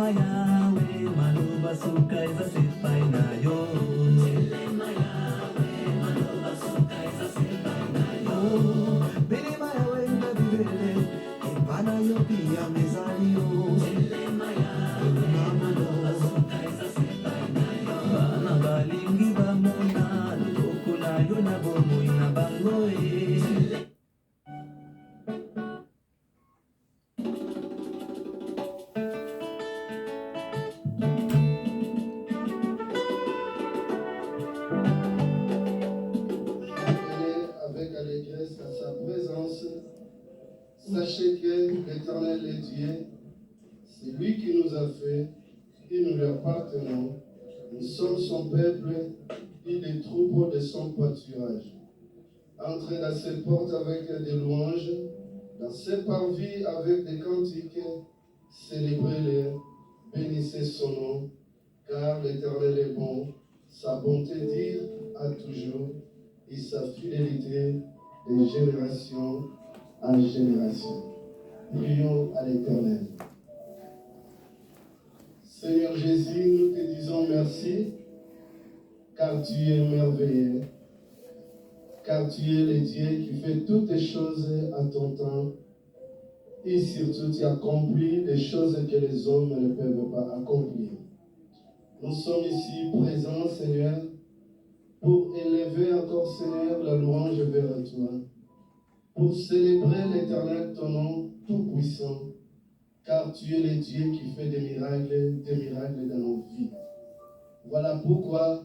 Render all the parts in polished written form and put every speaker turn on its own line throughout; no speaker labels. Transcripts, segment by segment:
mayawe maloba suka eza sepai na yo. Telema yawe maloba suka eza sepai na yo. Bilima yawe na bibele epana yo pia mezali yo. Telema yawe maloba suka eza sepai na yo. Bana balingi bamona loboko na yo na bomoi na bango
avec allégresse à sa présence. Sachez que l'Éternel est Dieu, c'est lui qui nous a fait, et nous lui appartenons. Nous sommes son peuple et les troupeaux de son pâturage. Entrez dans ses portes avec des louanges, dans ses parvis avec des cantiques, célébrez-le, bénissez son nom, car l'Éternel est bon, sa bonté dure à toujours, et sa fidélité de génération en génération. Prions à l'Éternel. Seigneur Jésus, nous te disons merci, car tu es merveilleux, car tu es le Dieu qui fait toutes les choses à ton temps, et surtout tu accomplis des choses que les hommes ne peuvent pas accomplir. Nous sommes ici présents, Seigneur, pour élever encore, Seigneur, la louange vers toi, pour célébrer l'Éternel, ton nom tout-puissant, car tu es le Dieu qui fait des miracles dans nos vies. Voilà pourquoi,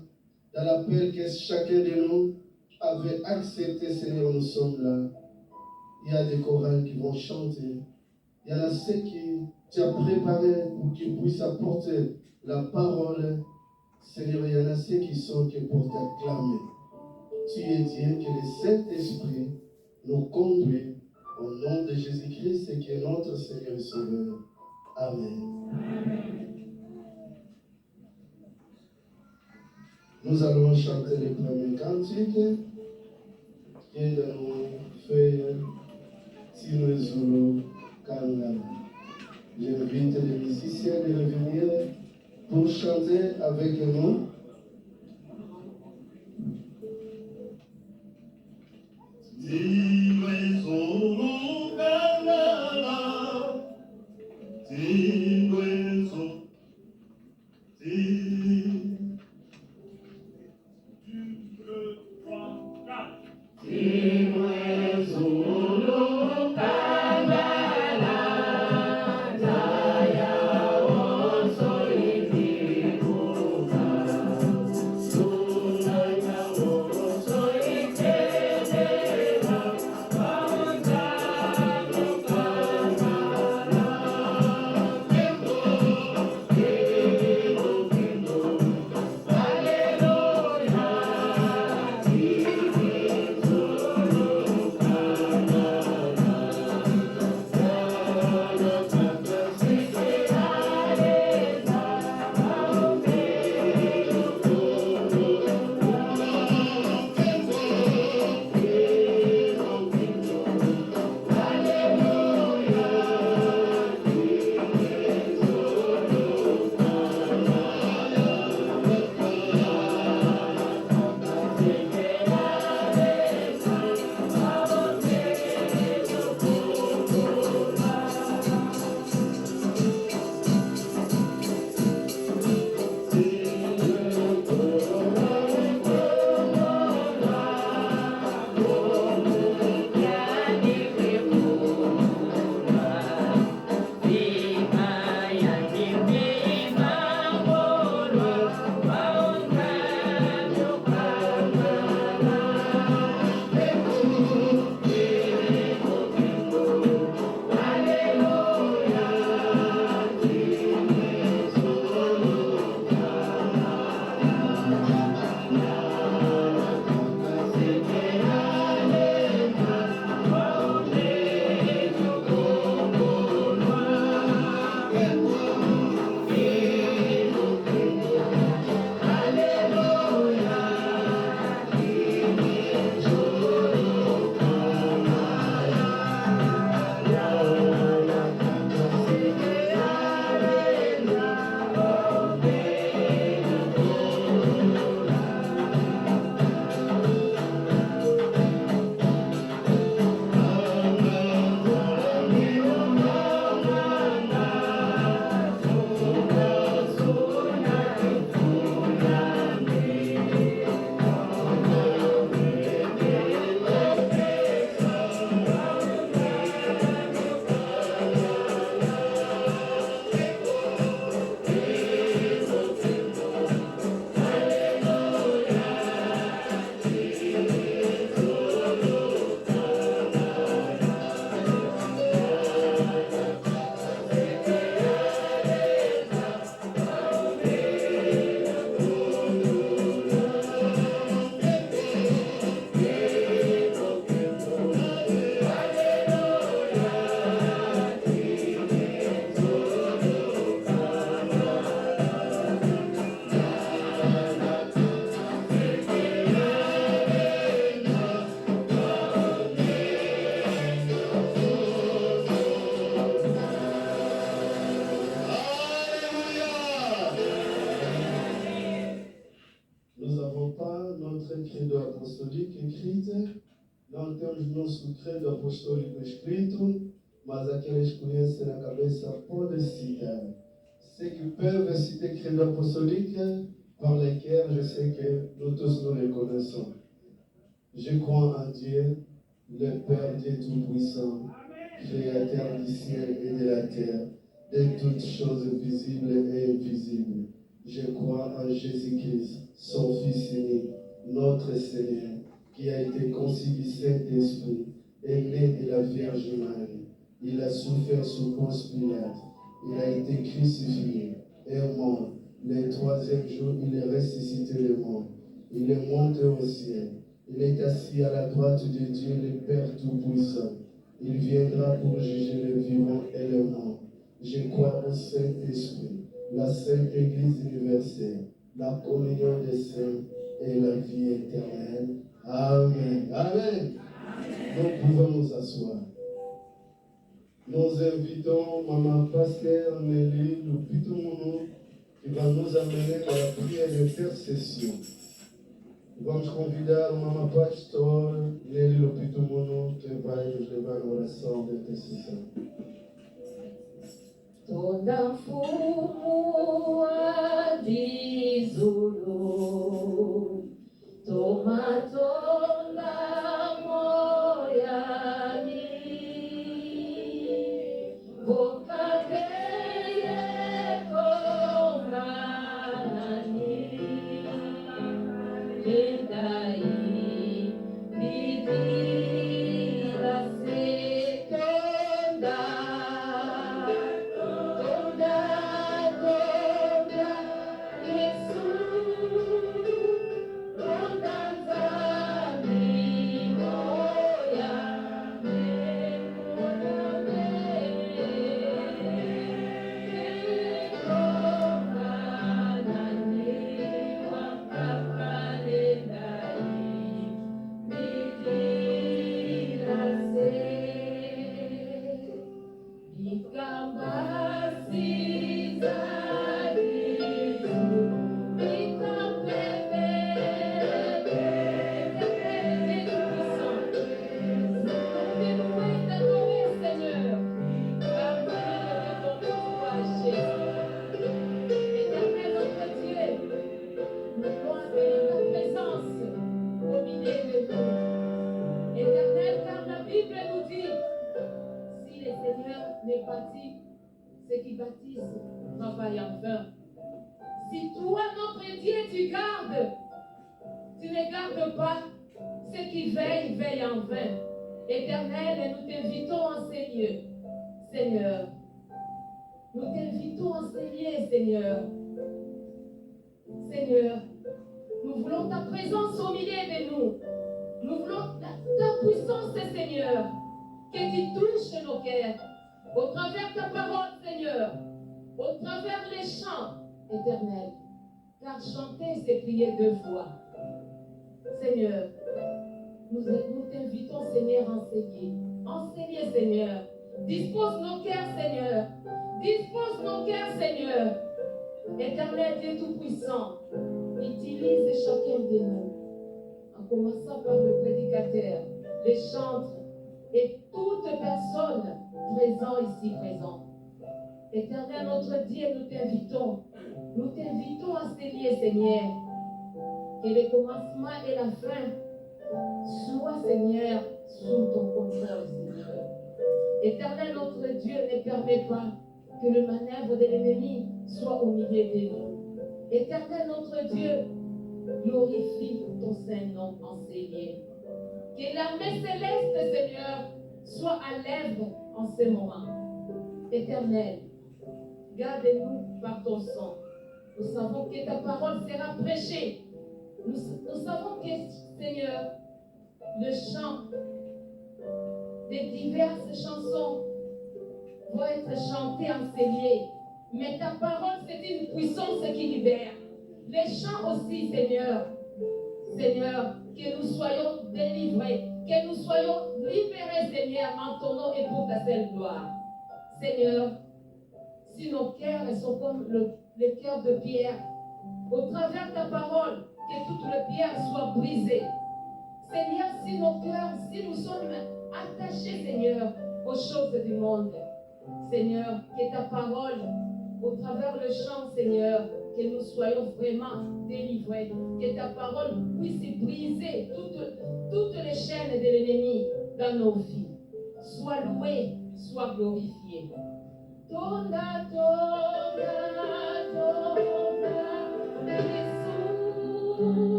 dans l'appel que chacun de nous avait accepté, Seigneur, nous sommes là. Il y a des chorales qui vont chanter. Il y en a ceux qui tu as préparés pour qu'ils puissent apporter la parole. Seigneur, il y en a ceux qui sont que pour t'acclamer. Tu es Dieu, que le Saint-Esprit nous conduit au nom de Jésus-Christ qui est notre Seigneur et Sauveur. Amen. Nous allons chanter le premier cantique qui est dans nos feuilles Tinezulu Kangana. J'invite les musiciens de revenir pour chanter avec nous. temos nosso credo apostólico escrito, mas aqueles que conhecem na cabeça podem citar. Ceux qui peuvent citer credo apostolique, par lesquels je sais que nous tous nous les connaissons. Je crois en Dieu, le Père Dieu Tout-Puissant, Créateur du ciel et de la terre, de toutes choses visibles et invisibles. Je crois en Jésus-Christ, son Fils unique, notre Seigneur, qui a été conçu du Saint-Esprit, est né de la Vierge Marie. Il a souffert sous Ponce Pilate. Il a été crucifié et mort. Le troisième jour, il est ressuscité le mort. Il est monté au ciel. Il est assis à la droite de Dieu, le Père Tout-Puissant. Il viendra pour juger les vivants et les morts. Je crois au Saint-Esprit, la Sainte Église universelle, la communion des saints et la vie éternelle. Amen. Amen. Nous pouvons nous asseoir. Nous invitons Maman Pasteur Nelly Lupitomono qui va nous amener à la prière d'intercession. Vamos convidar o Mama Pastor Nelly Lupitomono que vai nos levar à oração de intercessão.
Toda fumua de Zulu, toma toda moiani, boca veie comani, lindai, vidira seconda.
Ceux qui bâtissent travaillent en vain. Si toi, notre Dieu, tu gardes, tu ne gardes pas, ceux qui veillent, veillent en vain. Éternel, nous t'invitons en ces lieux, Seigneur. Nous t'invitons en ces lieux, Seigneur. Seigneur, nous voulons ta présence au milieu de nous. Nous voulons ta puissance, Seigneur, que tu touches nos cœurs. Au travers ta parole, Seigneur, au travers les chants éternels, car chanter, c'est prier deux fois. Seigneur, nous t'invitons, Seigneur, enseigner. Enseigner, Seigneur. Dispose nos cœurs, Seigneur. Dispose nos cœurs, Seigneur. Éternel Dieu Tout-Puissant, utilise chacun de nous, en commençant par le prédicateur, les chantres et toute personne présent ici, présent. Éternel, notre Dieu, nous t'invitons à ces lieux, Seigneur, que le commencement et la fin soient, Seigneur, sous ton contrôle, Seigneur. Éternel, notre Dieu, ne permet pas que le manœuvre de l'ennemi soit au milieu de nous. Éternel, notre Dieu, glorifie ton Saint-Nom en ces lieux. Que l'armée céleste, Seigneur, soit à l'œuvre en ce moment. Éternel, garde-nous par ton sang. Nous savons que ta parole sera prêchée. Nous savons que, Seigneur, le chant des diverses chansons va être chanté en ces lieux. Mais ta parole, c'est une puissance qui libère. Les chants aussi, Seigneur. Seigneur, que nous soyons délivrés, que nous soyons libérés, Seigneur, en ton nom et pour ta seule gloire. Seigneur, si nos cœurs sont comme les cœurs de pierre, au travers de ta parole, que toutes les pierres soient brisées. Seigneur, si nos cœurs, si nous sommes attachés, Seigneur, aux choses du monde, Seigneur, que ta parole, au travers le chant, Seigneur, que nous soyons vraiment délivrés, que ta parole puisse briser toutes les chaînes de l'ennemi dans nos vies. Sois loué, sois glorifié. Tonda, tonda, tonda, Jésus,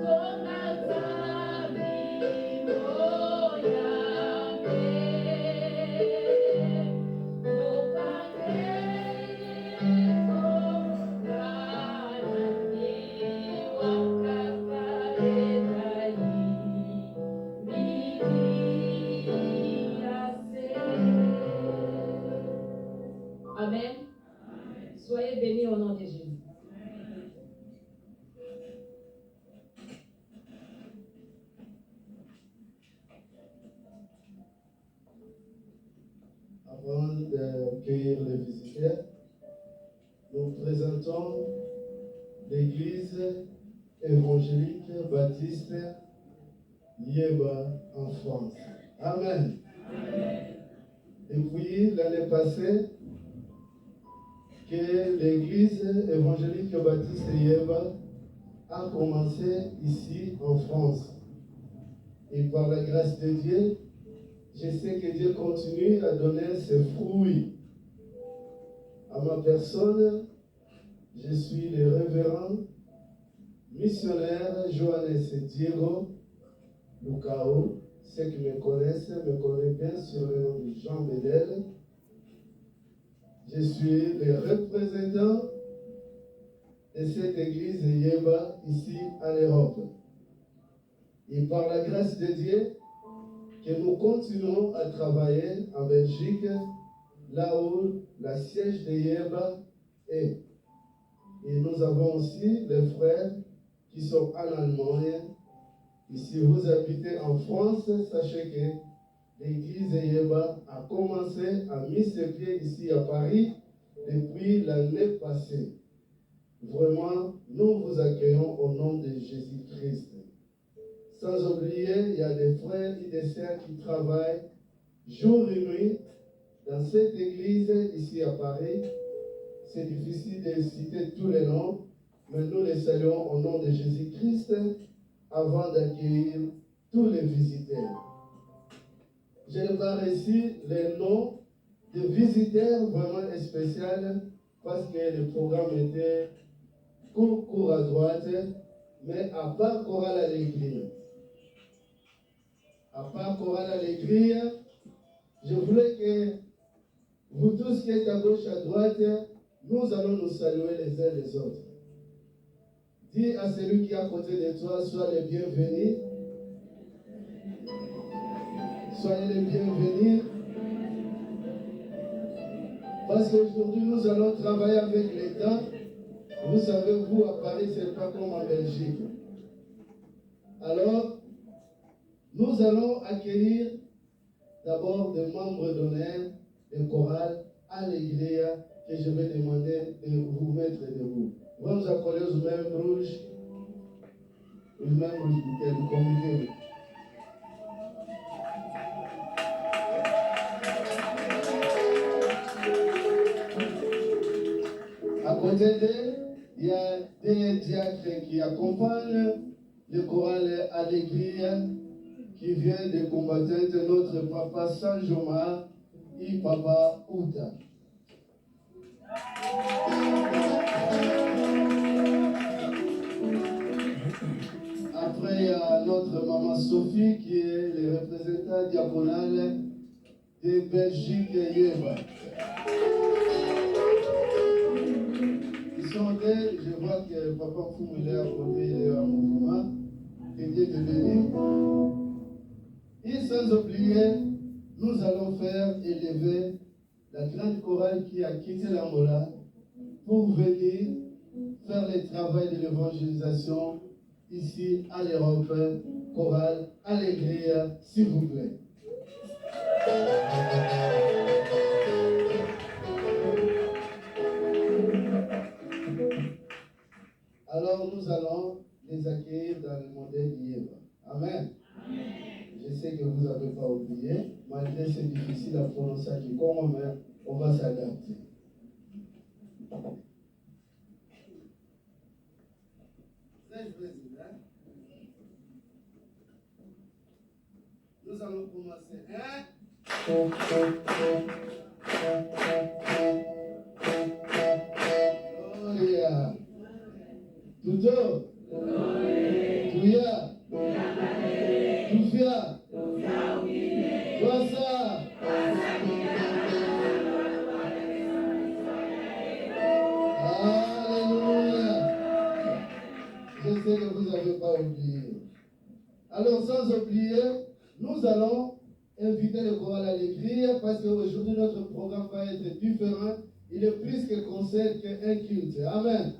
tonda, tabi, moyame, Amen. Soyez bénis au nom de Jésus.
Avant d'accueillir les visiteurs, nous présentons l'église évangélique baptiste Yeba en France. Amen. Depuis l'année passée, que l'église évangélique baptiste Yeba a commencé ici en France. Et par la grâce de Dieu, je sais que Dieu continue à donner ses fruits. À ma personne, je suis le révérend missionnaire Johannes Diego Lucao. Ceux qui me connaissent bien sur le nom de Jean Bedel. Je suis le représentant de cette église Yeba ici en Europe. Et par la grâce de Dieu, que nous continuons à travailler en Belgique, là où la siège de Yeba est. Et nous avons aussi les frères qui sont en Allemagne. Et si vous habitez en France, sachez que l'église Yeba a commencé à mettre ses pieds ici à Paris depuis l'année passée. Vraiment, nous vous accueillons au nom de Jésus-Christ. Sans oublier, il y a des frères et des sœurs qui travaillent jour et nuit dans cette église ici à Paris. C'est difficile de citer tous les noms, mais nous les saluons au nom de Jésus-Christ avant d'accueillir tous les visiteurs. Je n'ai pas reçu les noms de visiteurs vraiment spéciaux parce que le programme était court à droite, mais à part Chorale Allegria. À part Chorale Allegria, je voulais que vous tous qui êtes à gauche, à droite, nous allons nous saluer les uns les autres. Dis à celui qui est à côté de toi, sois le bienvenu. Soyez les bienvenus. Parce qu'aujourd'hui, nous allons travailler avec l'État. Vous savez, vous, à Paris, ce n'est pas comme en Belgique. Alors, nous allons accueillir d'abord des membres d'honneur de chorale Allegria que je vais demander de vous mettre debout. Vamos acolher os membros do comitê. À côté d'eux, il y a des diacres qui accompagnent le choral Allegria qui vient de combattre notre papa Sanjoma et papa Outa. Après, il y a notre maman Sophie qui est le représentant diaconal de Belgique Yeba. Ils sont deux, je vois que papa Foum est à côté, il est en mouvement. Que Dieu te bénisse. Et sans oublier, nous allons faire élever la grande chorale qui a quitté l'Angola pour venir faire le travail de l'évangélisation ici à l'Europe, chorale Allegria, s'il vous plaît. Alors nous allons les accueillir dans le modèle Yeba. Amen. avez pas oublié. Malgré c'est difficile à prononcer à quiconque, mais on va s'adapter. Nous allons commencer. Gloria. Toujours. Tuya. Tufia. Tuasa. Alléluia. Je sais que vous n'avez pas oublié. Alors, sans oublier, nous allons inviter le choral à l'écrire parce qu'aujourd'hui, notre programme va être différent. Il est plus que concert qu'un culte. Amen.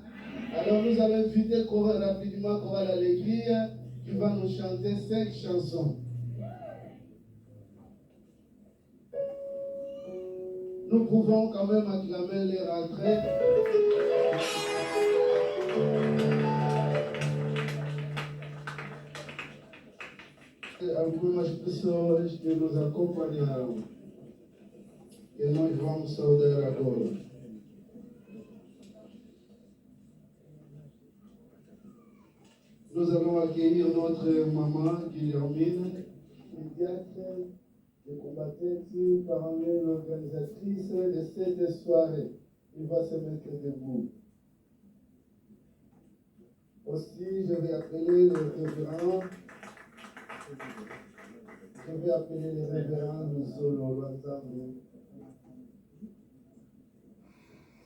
Alors, nous allons inviter le choral rapidement, le choral à l'écrire, qui va nous chanter 5 chansons. Nous pouvons quand même acclamer les rentrées. Algumas pessoas que nos acompanharam, que nós vamos saudar agora. Nous allons accueillir notre maman Guilhermine, pédiatre de combattante, parmi l'organisatrice de cette soirée. Il va se mettre debout. Aussi, je vais appeler le révérend. Je vais appeler les révérends de Solo Loisame.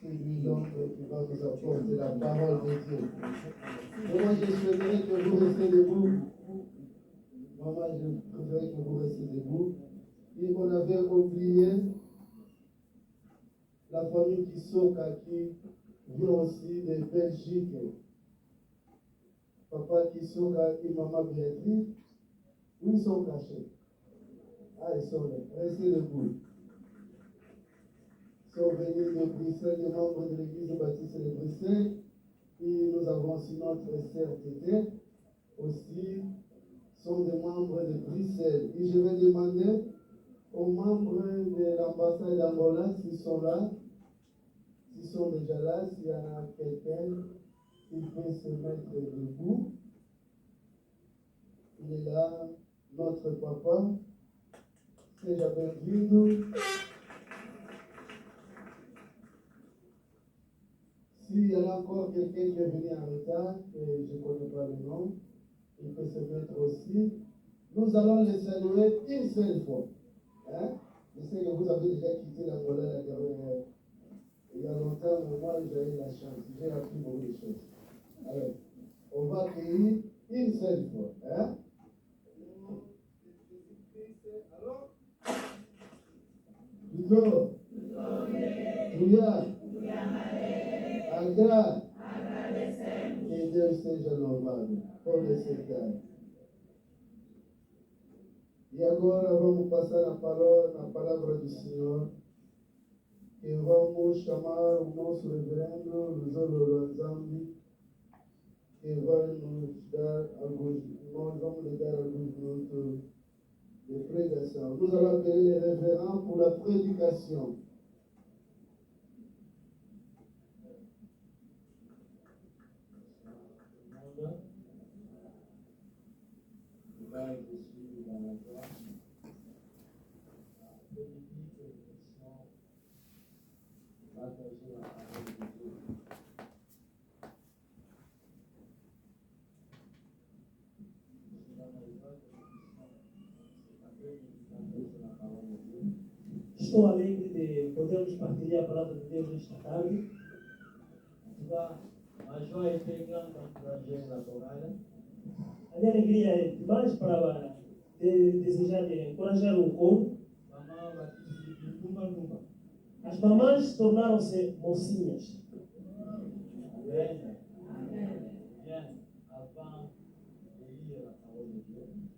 C'est lui donc qui va nous apporter la parole de Dieu. Et moi, je souhaiterais que vous restiez debout. Maman, je préfère que vous restiez debout. Et on avait oublié la famille Kisoka qui vient aussi de Belgique. Papa Kisoka et maman Béatrice. Où ils sont cachés? Ah, ils sont là. Restez debout. Ils sont venus de Bruxelles, des membres de l'église baptiste de Bruxelles. Et nous avons aussi notre sœur Tété. Aussi, sont des membres de Bruxelles. Et je vais demander aux membres de l'ambassade d'Angola s'ils sont là, s'ils sont déjà là, s'il y en a quelqu'un qui peut se mettre debout. Il est là. Notre papa, seja bem-vindo. S'il y a encore quelqu'un qui est venu en retard, et je ne connais pas le nom, il peut se mettre aussi. Nous allons les saluer une seule fois. Hein? Je sais que vous avez déjà quitté l'Angola la dernière. Il y a longtemps, mais moi j'ai eu la chance. J'ai appris beaucoup de choses. Alors, on va accueillir une seule fois. Hein? Tudo, Tuya, que Deus seja louvado por esse tempo. E agora vamos passar a palavra do Senhor, e vamos chamar o nosso reverendo Luzolo Loanzambi, que vai nos dar nós vamos lhe dar alguns minutos de prédication. Nous allons appeler les révérends pour la prédication.
Estou alegre de podermos partilhar a palavra de Deus nesta tarde. A minha alegria é demais para desejar de encorajar o coro. As mamães tornaram-se mocinhas.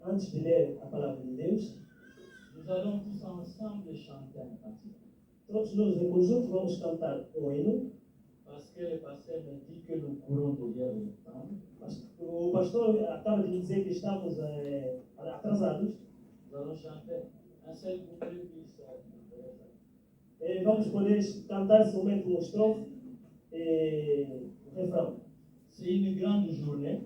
Antes de ler a palavra de Deus,
nous allons tous ensemble chanter un cantique.
todos nós em conjunto vamos cantar o hino.
Parce que le pasteur me dit que nous courons derrière le temps.
O pastor acaba de dizer que estamos atrasados.
Nous Nous allons chanter un seul couplet, puis ça.
E vamos poder cantar somente uma estrofe e o refrão.
C'est une grande journée,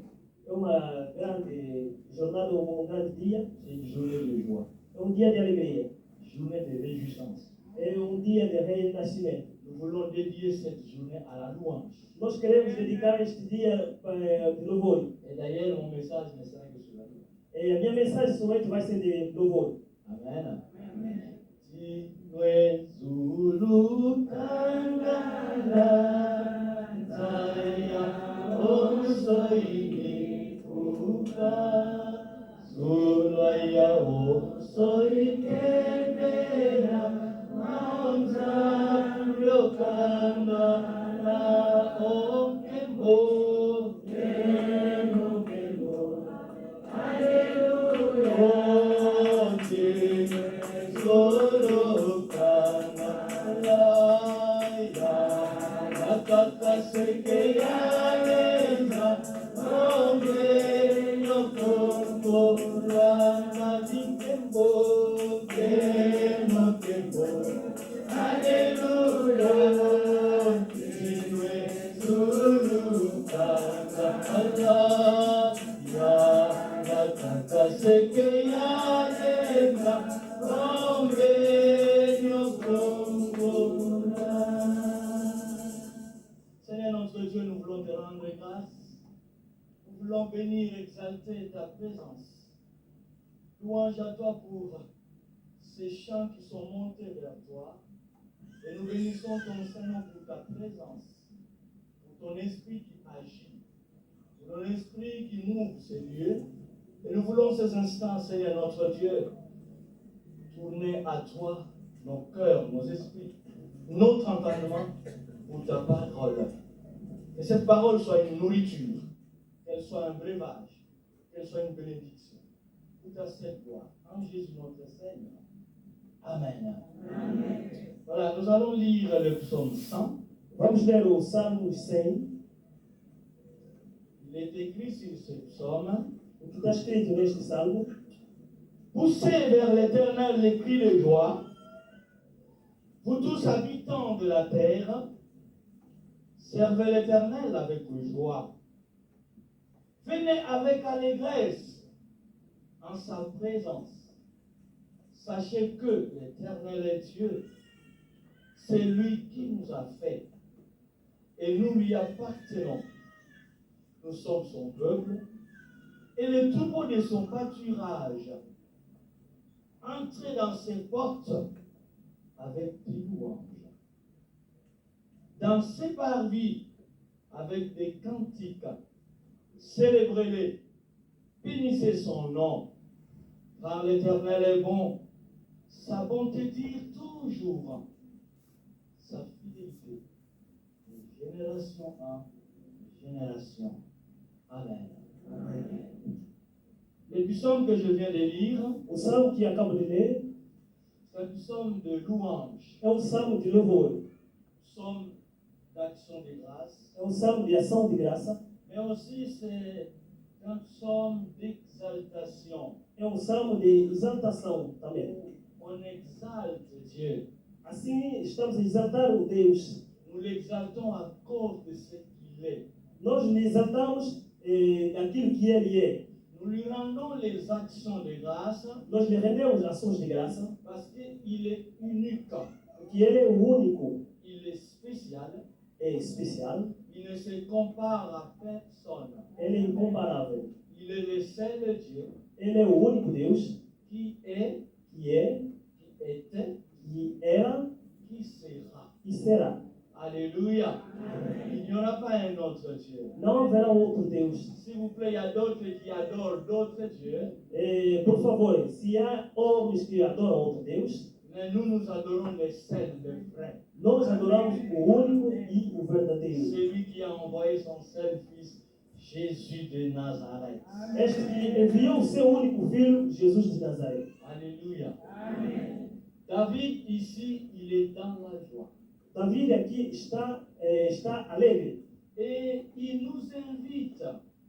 É uma grande jornada, um grande dia,
c'est une journée de joie,
é um dia de alegria,
journée de réjouissance.
é um dia de renascimento.
Nous voulons dédier cette journée à la louange.
Nós queremos dedicar este dia de louvor.
Et d'ailleurs, mon message ne sera que sur la louange.
E a minha mensagem somente vai ser de louvor.
Amen. Tinwe Zulu Kangala Zaya Osoini Uka Zulaya Osoi Kebera Manza Yokanda Na Okembo Kemo Kemo Hallelujah Solo Kanalaya Nakaka Seke Yaleza Rombe Nokombo Rana Dikembo Kemo Kembo Hallelujah Tinwe Zulu Kanalaya Nakaka Seke Yaleza Seigneur notre Dieu, nous voulons te rendre grâce. Nous voulons bénir, exalter ta présence. Louange à toi pour ces chants qui sont montés vers toi. Et nous bénissons ton Seigneur pour ta présence, pour ton esprit qui agit, pour ton esprit qui m'ouvre ces lieux. Et nous voulons ces instants, Seigneur notre Dieu, tourner à toi nos cœurs, nos esprits, notre entendement pour ta parole. Que cette parole soit une nourriture, qu'elle soit un breuvage, qu'elle soit une bénédiction. Tout à cette gloire, en Jésus notre Seigneur. Amen. Amen. Voilà, nous allons lire le psaume 100.
Vamos ler o Salmo 100.
Il est écrit sur ce psaume.
O que está escrito neste salmo:
Poussez vers l'Éternel les cris de joie, vous tous habitants de la terre, servez l'Éternel avec joie. Venez avec allégresse en sa présence. Sachez que l'Éternel est Dieu. C'est lui qui nous a fait et nous lui appartenons. Nous sommes son peuple et le troupeau de son pâturage. Entrez dans ses portes avec des louanges, dans ses parvis avec des cantiques. Célébrez-les, bénissez son nom, car l'Éternel est bon, sa bonté dure toujours, sa fidélité de génération en génération. Amen. Amen. Le psaume que je viens de lire,
o salmo que acabo de ler,
c'est un psaume de louange,
é um salmo de louvor,
psaume d'action de grâce,
é um salmo de ação de graça,
mais aussi c'est un psaume d'exaltation.
é um salmo de exaltação também.
On exalte Dieu.
Assim, estamos a exaltar o Deus.
Nous l'exaltons à cause de ce qu'il est.
Nós lhe exaltamos daquilo que Ele é.
Nous lui rendons les actions de grâce
Nós lhe rendemos ações de graça,
parce qu'il est unique,
porque Ele é o único,
il est spécial,
é especial,
il ne se compare à personne.
Ele é incomparável.
Il est le seul Dieu
Ele é o único Deus
qui est,
que é,
qui était,
que era
qui sera.
e será.
Alléluia. Il n'y aura pas un autre Dieu.
Não haverá outro Deus.
S'il vous plaît, il y a d'autres qui adorent d'autres dieux,
Por favor, se há homens que adoram outro Deus,
mais nous adorons le seul, le vrai.
nós adoramos o único e o verdadeiro.
Celui qui a envoyé son seul fils, Jésus de Nazareth.
Este que enviou o seu único filho, Jesus de Nazaré.
Alléluia. David, ici, il est dans la joie.
David aqui está alegre.
Et il nous invite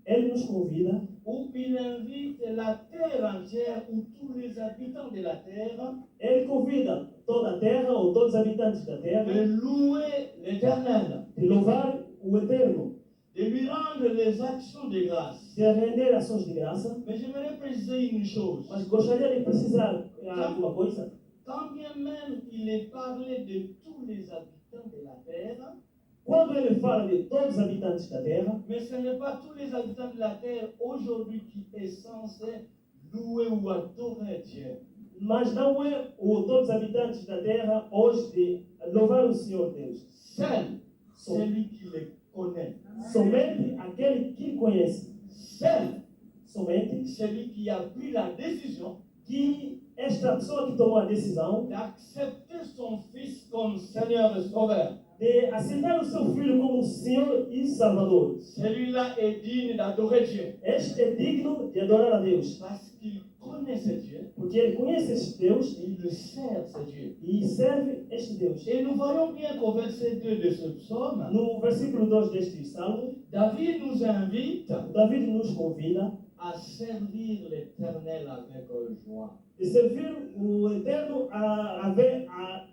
Ele nos convida
où il invite la terre entière, ou tous les habitants de la terre,
Ele convida toda a terra, ou todos os habitantes da terra,
de louer l'Éternel,
de louvar o Eterno,
de lui rendre les actions de grâce.
de render ações de graça.
Mais j'aimerais préciser une chose.
Mas gostaria de precisar alguma coisa.
Quand bien même il est parlé de tous les habitants de la terre,
Quando ele fala de todos os habitantes da terra,
mais ce n'est pas tous les habitants de la terre aujourd'hui qui est censé louer ou adorer Dieu.
mas não é todos os habitantes da terra hoje de louvar o Senhor Deus.
Seul celui qui les connaît.
Somente aquele que conhece.
Seul
Somente
celui qui a pris la décision
que esta pessoa que tomou a decisão
d'accepter son fils comme Seigneur et Sauveur.
de aceitar o seu filho como Senhor e Salvador.
Celui-là est digne d'adorer Dieu.
Este é digno de adorar a Deus,
Parce qu'il connaît ce Dieu,
porque ele conhece este Deus
il le sert ce Dieu.
e serve este Deus.
Et nous voyons bien qu'au verset 2 de ce psaume,
No versículo 2 deste salmo,
David nous invite
David nos convida
à servir l'Éternel avec joie.
de servir o Eterno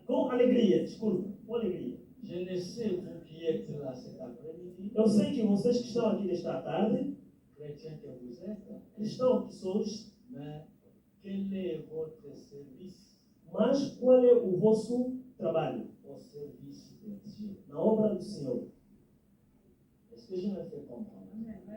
com alegria. Desculpa, com alegria.
Je ne sais vous qui êtes là cet après-midi,
Eu sei que vocês que estão aqui nesta tarde,
chrétiens que vous êtes,
cristãos que sois,
mais quel est votre service
mas qual é o vosso trabalho
au service de Dieu?
na obra do Senhor?
Est-ce que je me fais comprendre?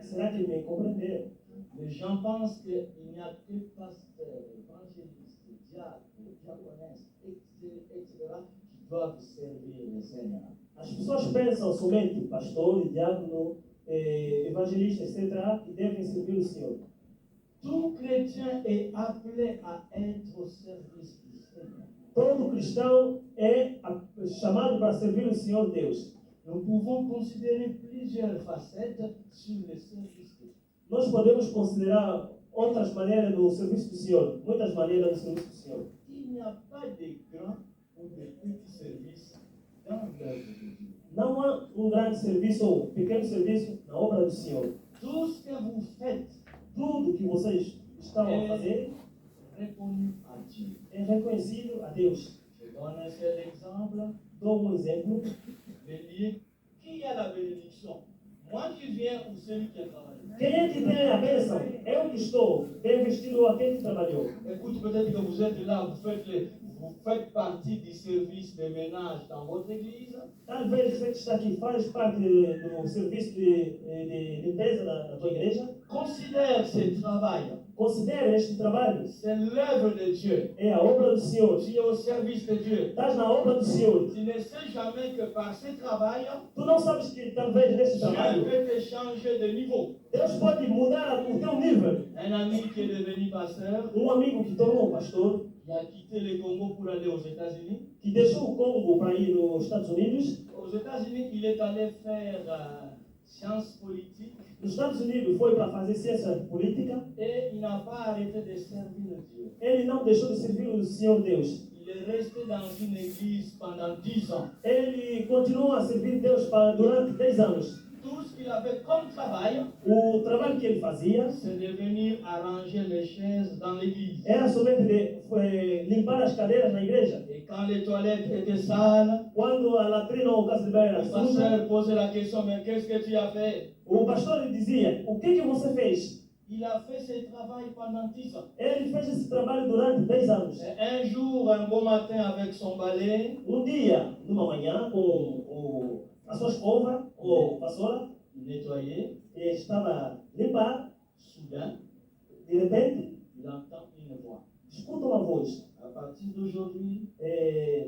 Será que me compreenderam?
Les gens pensent qu'il n'y a que pasteurs, évangélistes, diacres, diaconesses, etc., qui doivent servir le Seigneur.
As pessoas pensam somente pastor, diácono, evangelista, etc., que devem servir o Senhor.
Tout chrétien est appelé à être au service du Seigneur.
Todo cristão é chamado para servir o Senhor Deus.
Nous pouvons considérer plusieurs facettes sur le service de Dieu.
Nós podemos considerar outras maneiras no serviço do Senhor, muitas maneiras no serviço do Senhor.
Il n'y a pas de grand ou de petit service dans l'œuvre de Dieu.
Não há grande serviço ou pequeno serviço na obra do Senhor.
Tout ce que vous faites
Tudo que vocês estão a fazer
est reconnu à Dieu.
é reconhecido a Deus.
Je donne un seul exemple.
Dou exemplo.
Bélier, qui a la bénédiction? Moi qui viens ou celui qui a travaillé?
Quem é que tem a bênção? Eu que estou. Bem vestido aquele que trabalhou.
Écoute, peut-être que vous êtes là, vous faites partie du service de ménage dans votre église.
Talvez você que está aqui faz parte do serviço de limpeza da tua igreja.
Considère ce travail.
Considere este trabalho.
C'est l'œuvre de Dieu.
É a obra do Senhor.
Tu es au service de Dieu.
Estás na obra do Senhor.
Tu ne sais jamais que par ce travail,
Tu não sabes que talvez neste
Dieu
trabalho
peut te changer de niveau.
Deus pode mudar o teu nível.
Un ami qui est devenu pasteur,
Amigo que tornou um pastor,
qui a quitté le Congo pour aller aux États-Unis.
que deixou o Congo para ir nos Estados Unidos.
Aux États-Unis, il est allé faire sciences politiques
Nos Estados Unidos foi para fazer ciência política.
et il n'a pas arrêté de servir Dieu.
Ele não deixou de servir o Senhor Deus.
Il est resté dans une église pendant 10 ans.
Ele continuou a servir Deus durante 10 anos.
Tout ce qu'il avait comme travail,
O trabalho que ele fazia
c'est de venir arranger les chaises dans l'église.
era somente de limpar as cadeiras na igreja.
Et quand les toilettes étaient sales,
Quando a latrina ou a casa de banho era
le
suja,
pasteur posait la question, mais qu'est-ce que tu as fait?
o pastor lhe dizia: o que você fez?
Il a fait ce travail pendant 10 ans.
Ele fez esse trabalho durante 10 anos.
Et un jour, un beau matin, avec son balai,
Dia, numa manhã, com a sua escova ou vassoura,
il nettoyait.
e estava a limpar,
Soudain,
de repente,
il entend une voix.
escuta uma voz.
À partir d'aujourd'hui,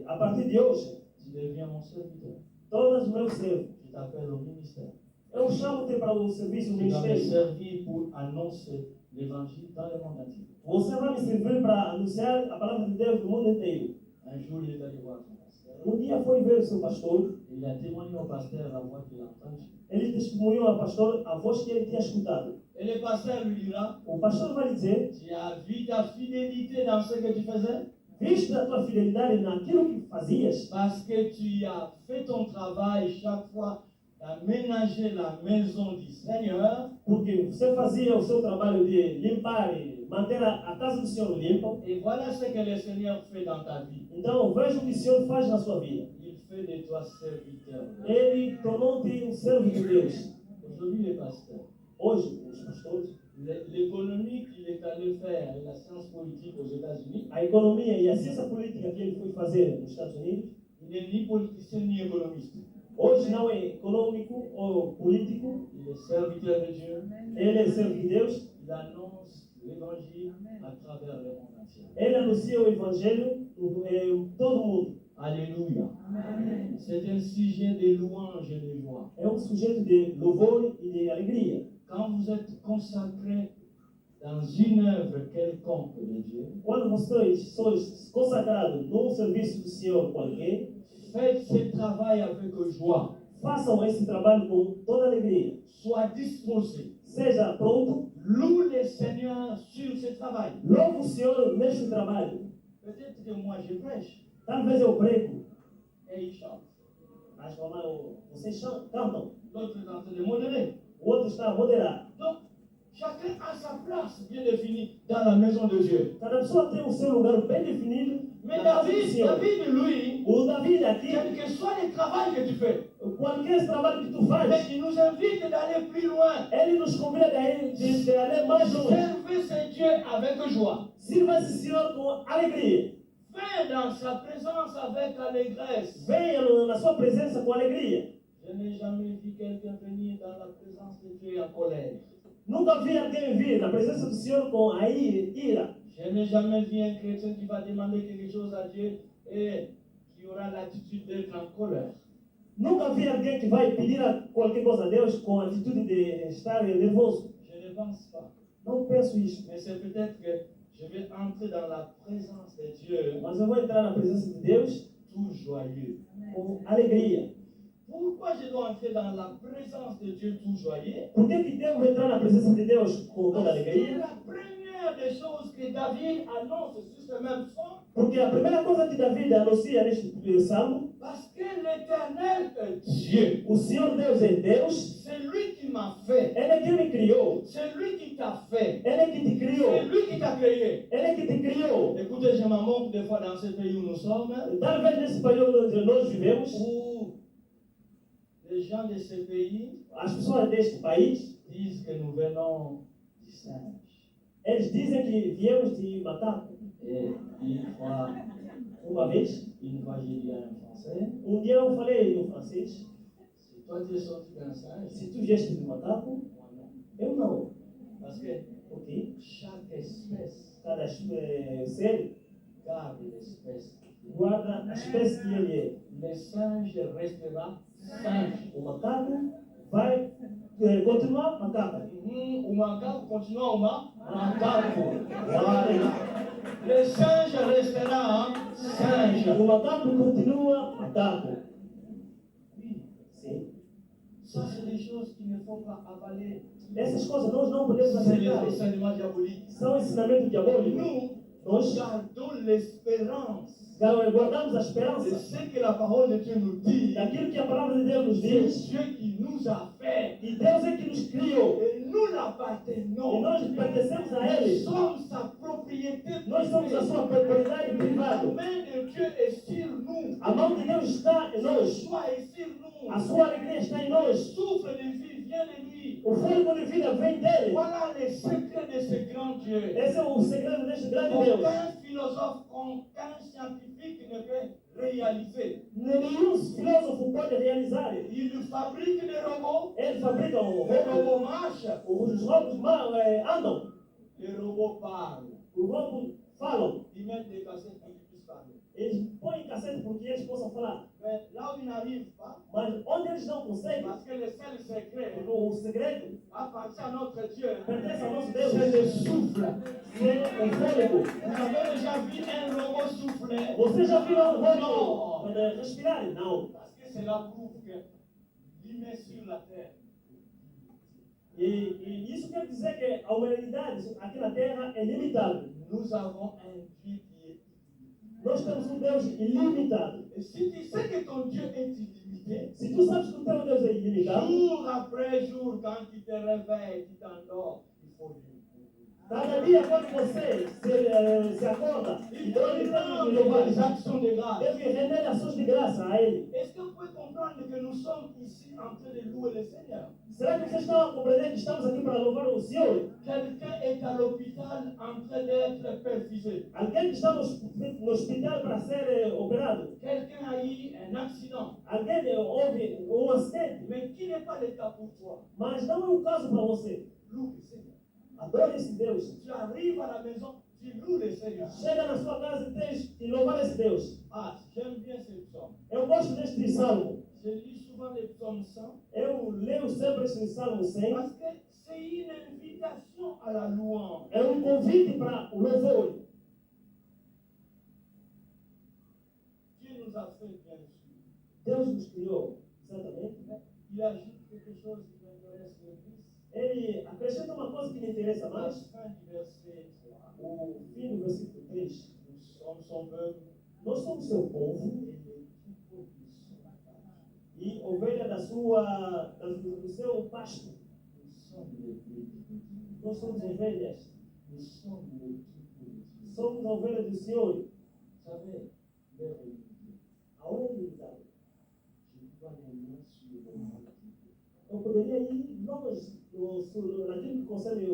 A partir de hoje,
tu deviens mon serviteur.
todos os meus servos,
Je t'appelle au ministère.
eu chamo-te para o serviço, o
Tu vas me
ministério.
servir pour annoncer l'évangile dans le monde entier.
Você vai me servir para anunciar a palavra de Deus no mundo inteiro.
Un jour, il est allé voir son pasteur.
Dia foi ver o seu pastor.
Et il a témoigné au pasteur la voix qu'il a entendue.
Ele testemunhou ao pastor a voz que ele tinha escutado.
Et le pasteur lui dira,
O pastor vai lhe dizer:
tu as vu ta fidélité dans ce que tu faisais?
viste a tua fidelidade naquilo que fazias,
Parce que tu as fait ton travail chaque fois d'aménager la maison du Seigneur.
Porque você fazia o seu trabalho de limpar e manter a casa do Senhor limpa.
Et voilà ce que le Seigneur fait dans ta vie.
Então, veja o que o Senhor faz na sua vida.
Il fait de toi serviteur.
Ele tornou-te um servo de Deus.
Aujourd'hui, les pasteurs,
Hoje, os pastores,
l'économie qu'il est allé faire et la science politique aux États-Unis,
a economia e a ciência política que ele foi fazer nos Estados Unidos,
il n'est ni politicien ni économiste.
hoje não é econômico ou político.
Il est serviteur de Dieu.
Ele é servo de Deus.
Il annonce l'évangile à travers le monde entier.
Ele anuncia o evangelho em todo o mundo.
Alléluia. C'est un sujet de louange et de joie.
É um sujeito de louvor e de alegria.
Quand vous êtes consacré dans une œuvre quelconque de Dieu,
Quando vocês sois consagrados num serviço do Senhor qualquer,
faites ce travail avec joie.
façam esse trabalho com toda alegria.
Sois disposé.
Seja pronto,
Loue le Seigneur sur ce travail.
louve o Senhor neste trabalho.
Peut-être que moi je prêche
Talvez eu prego,
et il chante.
mas vocês cantam,
L'autre est en train de modérer.
o outro está a moderar.
Donc, chacun a sa place bien définie dans la maison de Dieu.
Cada pessoa tem o seu lugar bem definido.
Mais
na casa do
David,
Senhor.
lui,
O David aqui,
quel que soit le travail que tu fais,
qualquer trabalho que tu faz,
mais il nous invite d'aller plus loin.
ele nos convida de aller mais longe.
Servez ce Dieu avec joie.
Sirva esse Senhor com alegria.
Viens dans sa présence avec allégresse.
Venha na sua presença com alegria.
Je n'ai jamais vu quelqu'un venir dans la présence de Dieu en colère.
Nunca vi alguém vir na presença do Senhor com a ira.
Je n'ai jamais vu un chrétien qui va demander quelque chose à Dieu et qui aura l'attitude d'être en colère.
Nunca vi alguém que vai pedir qualquer coisa a Deus com a atitude de estar nervoso.
Je ne pense pas.
Não penso isso.
Mais c'est peut-être que je vais entrer dans la présence de Dieu
Mas eu vou entrar na presença de Deus
tout joyeux.
com alegria.
Pourquoi je dois entrer dans la présence de Dieu tout joyeux?
Por que devo entrar na presença de Deus com toda
C'est
alegria?
la première des choses que David annonce sur ce même son.
Porque a primeira coisa que David anuncia neste salmo,
Parce que l'Éternel est Dieu.
o Senhor Deus é Deus,
C'est lui qui m'a fait.
Ele é quem me criou,
C'est lui qui t'a fait.
Ele é que te criou,
C'est lui qui t'a créé.
Ele é que te criou.
Écoutez, je m'en moque des fois dans ce pays où nous sommes,
Talvez nesse país onde nós vivemos,
où les gens de ce pays
as pessoas deste país,
disent que nous venons du singe.
eles dizem que viemos de macaco.
Et une fois,
Uma vez,
j'ai dit à un Français,
dia eu falei no francês,
si toi tu es sorti d'un singe,
se tu vieste de macaco,
moi non.
eu não.
Parce que
Porque
chaque espèce
cada ser
garde l'espèce.
guarda a espécie que ele é.
Le singe restera singe.
O macaco vai continuar macaco.
O macaco continua macaco.
Voilà.
Le singe restera singe.
O macaco continua macaco. Sim.
Ça, c'est des choses qu'il ne faut pas avaler.
Essas coisas nós não podemos
C'est les
aceitar.
enseignements diaboliques.
São ensinamentos diabólicos.
Nous,
Nós
gardons l'espérance
guardamos a
de
esperança
ce que la parole de Dieu nous dit.
daquilo que a palavra de Deus nos
C'est
diz.
Dieu qui nous a fait.
E Deus é que nos criou.
Et nous
E
l'appartenons.
nós pertencemos a
Nous
Ele.
sommes sa propriété.
Nós somos a sua propriedade
La
privada.
main de Dieu est sur nous.
A mão de Deus está em
Son
nós.
choix est sur nous.
A sua alegria está em
Le
nós.
souffle de vie vient de lui.
O fôlego de vida vem dele.
Voilà les secrets de ce grand Dieu.
Esse é o segredo deste grande Deus.
Aucun philosophe, aucun scientifique ne peut réaliser.
Nenhum filósofo pode realizar.
Il fabrique des robots.
Ele fabrica
Les robots marchent.
os robôs andam.
Les robots parlent.
Os robôs falam.
Ils mettent des cassettes pour qu'ils puissent parler.
Eles põem cassete porque eles possam falar.
Mais là où ils n'arrivent pas,
Mas onde eles não conseguem,
parce que le seul secret
o segredo
appartient à notre Dieu,
pertence ao nosso
c'est
Deus.
le souffle.
É o fôlego.
Vous avez déjà vu un robot souffler?
Você já viu um
Não.
robô respirar? Não.
Parce que cela prouve que l'humain sur la terre,
E isso quer dizer que a humanidade aqui na Terra é limitada.
nous avons un Dieu qui est.
Nós temos um Deus ilimitado.
Et si tu sais que ton Dieu est illimité,
Se tu sabes que o teu Deus é ilimitado,
jour après jour, quand tu te réveilles, tu t'endors, il faut lui.
cada dia quando você se acorda,
Il
então
faut
ele
lui
tem que
rendre
louvar.
des actions de grâce.
Deve render ações de graça a Ele.
Est-ce que vous pouvez comprendre que nous sommes ici en train de louer le Seigneur?
Será que vocês estão a compreender que estamos aqui para louvar o Senhor?
Quelqu'un est à l'hôpital en train d'être perfusé.
Alguém que está no hospital para ser operado?
Quelqu'un a eu un accident,
Alguém houve um acidente?
mais qui n'est pas le cas pour toi.
Mas não é o caso para você.
Loue le Seigneur.
Adore esse Deus.
Tu arrives à la maison, tu loues le Seigneur.
Chega na sua casa e tens que louvar esse Deus.
Ah, j'aime bien ce psaume.
Eu gosto deste salmo.
Je lis souvent les psaumes 100
Eu leio sempre esse salmo 100.
parce que c'est une invitation à la louange.
É um convite para o louvor.
Dieu nous a fait bien sûr.
Deus nos criou, exatamente.
Il ajoute quelque chose qui m'intéresse le plus.
Ele acrescenta uma coisa que me interessa
À la
mais.
fin du verset 3.
O fim do versículo 3.
Nous sommes son peuple
Nós somos seu povo
et les troupeaux de son peuple.
e ovelha do seu pasto.
Nous sommes les brebis de Dieu.
Nós somos ovelhas.
Nous sommes les troupeaux de Dieu.
Somos ovelhas do Senhor.
Vous savez, leur réalité.
Aonde ele está?
Je vois les mains sur le multitude.
Eu poderia ir longe naquilo que concerne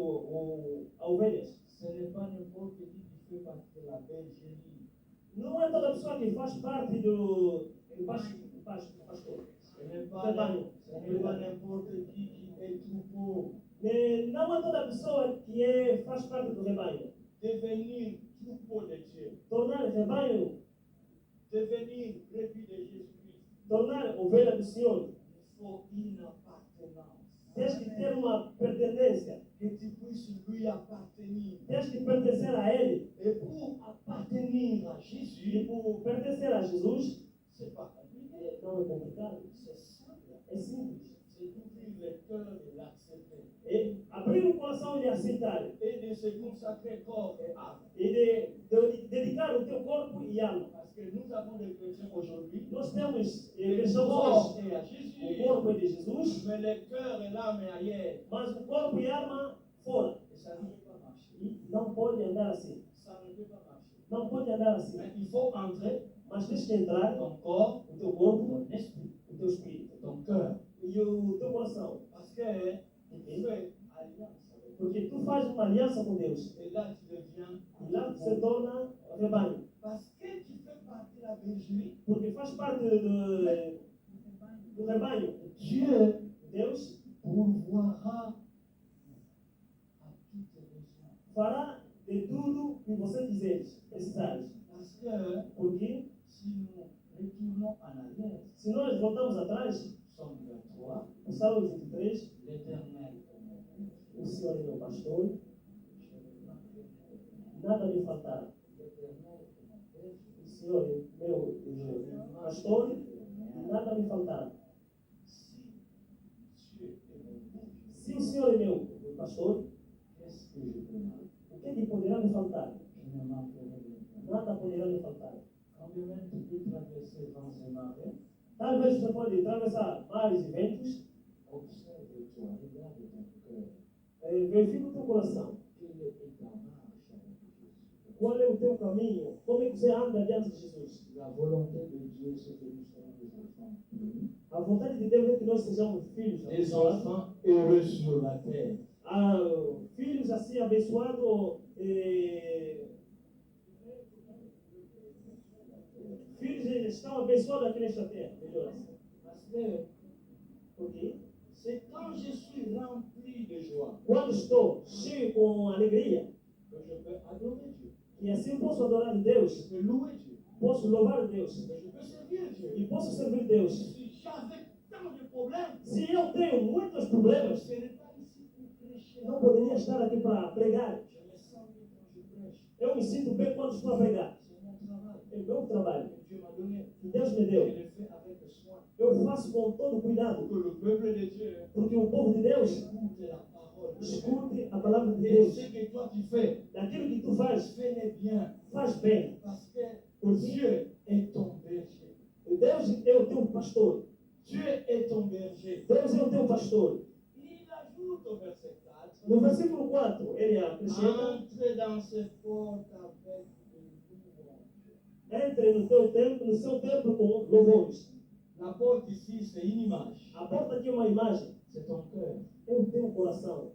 a ovelhas.
Ce n'est pas n'importe qui fait partie de la bergerie.
Não é toda pessoa que faz parte do pastor.
Ce n'est pas n'importe qui est troupeau.
Não é toda pessoa que faz parte do rebanho.
Devenir troupeau de Dieu.
Tornar rebanho,
Devenir brebis de Jésus-Christ.
tornar ovelha do Senhor.
Il faut une appartenance.
Tens que ter uma pertenência.
Que tu puisses lui appartenir.
Tens que pertencer a Ele.
Et pour appartenir à
E
Jésus,
por pertencer a Jesus,
c'est pas compliqué.
não é complicado.
C'est simple.
É simples.
C'est d'ouvrir le cœur et l'accepter.
É abrir o coração e aceitar.
Et de se consacrer corps et âme.
E de dedicar o teu corpo e alma.
Parce que nous avons des chrétiens aujourd'hui.
Nós temos
Le
cristãos
corps
hoje.
est à
O
Jésus.
corpo é de Jesus,
Mais le cœur et l'âme est ailleurs.
mas o corpo e a alma fora.
Et ça ne peut pas marcher.
E não pode andar assim.
Ça ne peut pas marcher.
Não pode andar assim.
Mais il faut entrer
Mas tens que entrar
ton corps,
o teu corpo,
ton esprit,
o teu espírito
ton cœur.
e o teu coração.
Parce que tu fais alliance avec Dieu.
Porque tu fazes uma aliança com Deus.
Et là, tu deviens
E lá se torna rebanho.
Parce que tu fais partie de la bergerie.
Porque faz parte do rebanho.
Dieu
Deus
pourvoira à toutes tes besoins.
fará de tudo que você quiseres, precisares.
Parce que
Porque
si nous retournons en arrière,
se nós voltamos atrás,
Somme 23,
o Salmo 23,
l'Éternel est mon Dieu.
o Senhor é meu pastor,
Je ne manquerai rien.
nada me faltará.
L'Éternel est mon berger.
O Senhor é meu pastor e nada me faltará.
Si Dieu est mon berger,
Se o Senhor é meu pastor,
qu'est-ce que je peux manquer?
o que é que poderá me faltar?
Je ne manquerai rien.
Nada poderá me faltar.
Quand même tu peux traverser vents et marées,
Talvez você pode atravessar mares e ventos,
observe-toi, regarde ton cœur.
verifica o teu coração.
Quelle est ta marche avec Jésus?
Qual é o teu caminho? Como é que você anda diante de Jesus?
La volonté de Dieu, c'est que nous soyons des enfants bénis,
A vontade de Deus é que nós sejamos filhos
des
abençoados.
enfants heureux sur la terre.
Filhos assim abençoados. Filhos estão abençoados aqui nesta terra. Melhor assim.
Parce que
Porque
c'est quand je suis rempli de joie
quando estou cheio com alegria,
que je peux adorer Dieu,
e assim posso adorar a
je
Deus,
peux louer Dieu,
posso louvar a Deus,
que je peux servir Dieu.
e posso servir Deus.
Si j'avais tant de problèmes,
Se eu tenho muitos
je ne
problemas,
serais pas ici pour prêcher.
não poderia estar aqui para pregar.
Je me sens bien quand je prêche.
Eu me sinto bem quando estou a pregar.
C'est mon travail
É o meu trabalho.
que Dieu m'a donné.
Que Deus me
Je
deu.
le fais avec soin.
Eu faço com todo cuidado.
Pour que le peuple de Dieu
Porque o povo de Deus
écoute la parole de Dieu.
escute a palavra de
Et
Deus.
ce que toi tu fais,
Daquilo que tu fais
fais-le bien.
faz bem.
Parce que
Porque
Dieu est ton berger.
Deus é o teu pastor.
Dieu est ton berger.
Deus é o teu pastor.
Il ajoute au verset 4,
No versículo 4, ele acrescenta:
entre dans ses portes avec des louanges.
entre no teu templo, no seu templo com louvores.
La porte ici, c'est une image.
A porta aqui é uma imagem.
C'est ton cœur.
É o teu coração.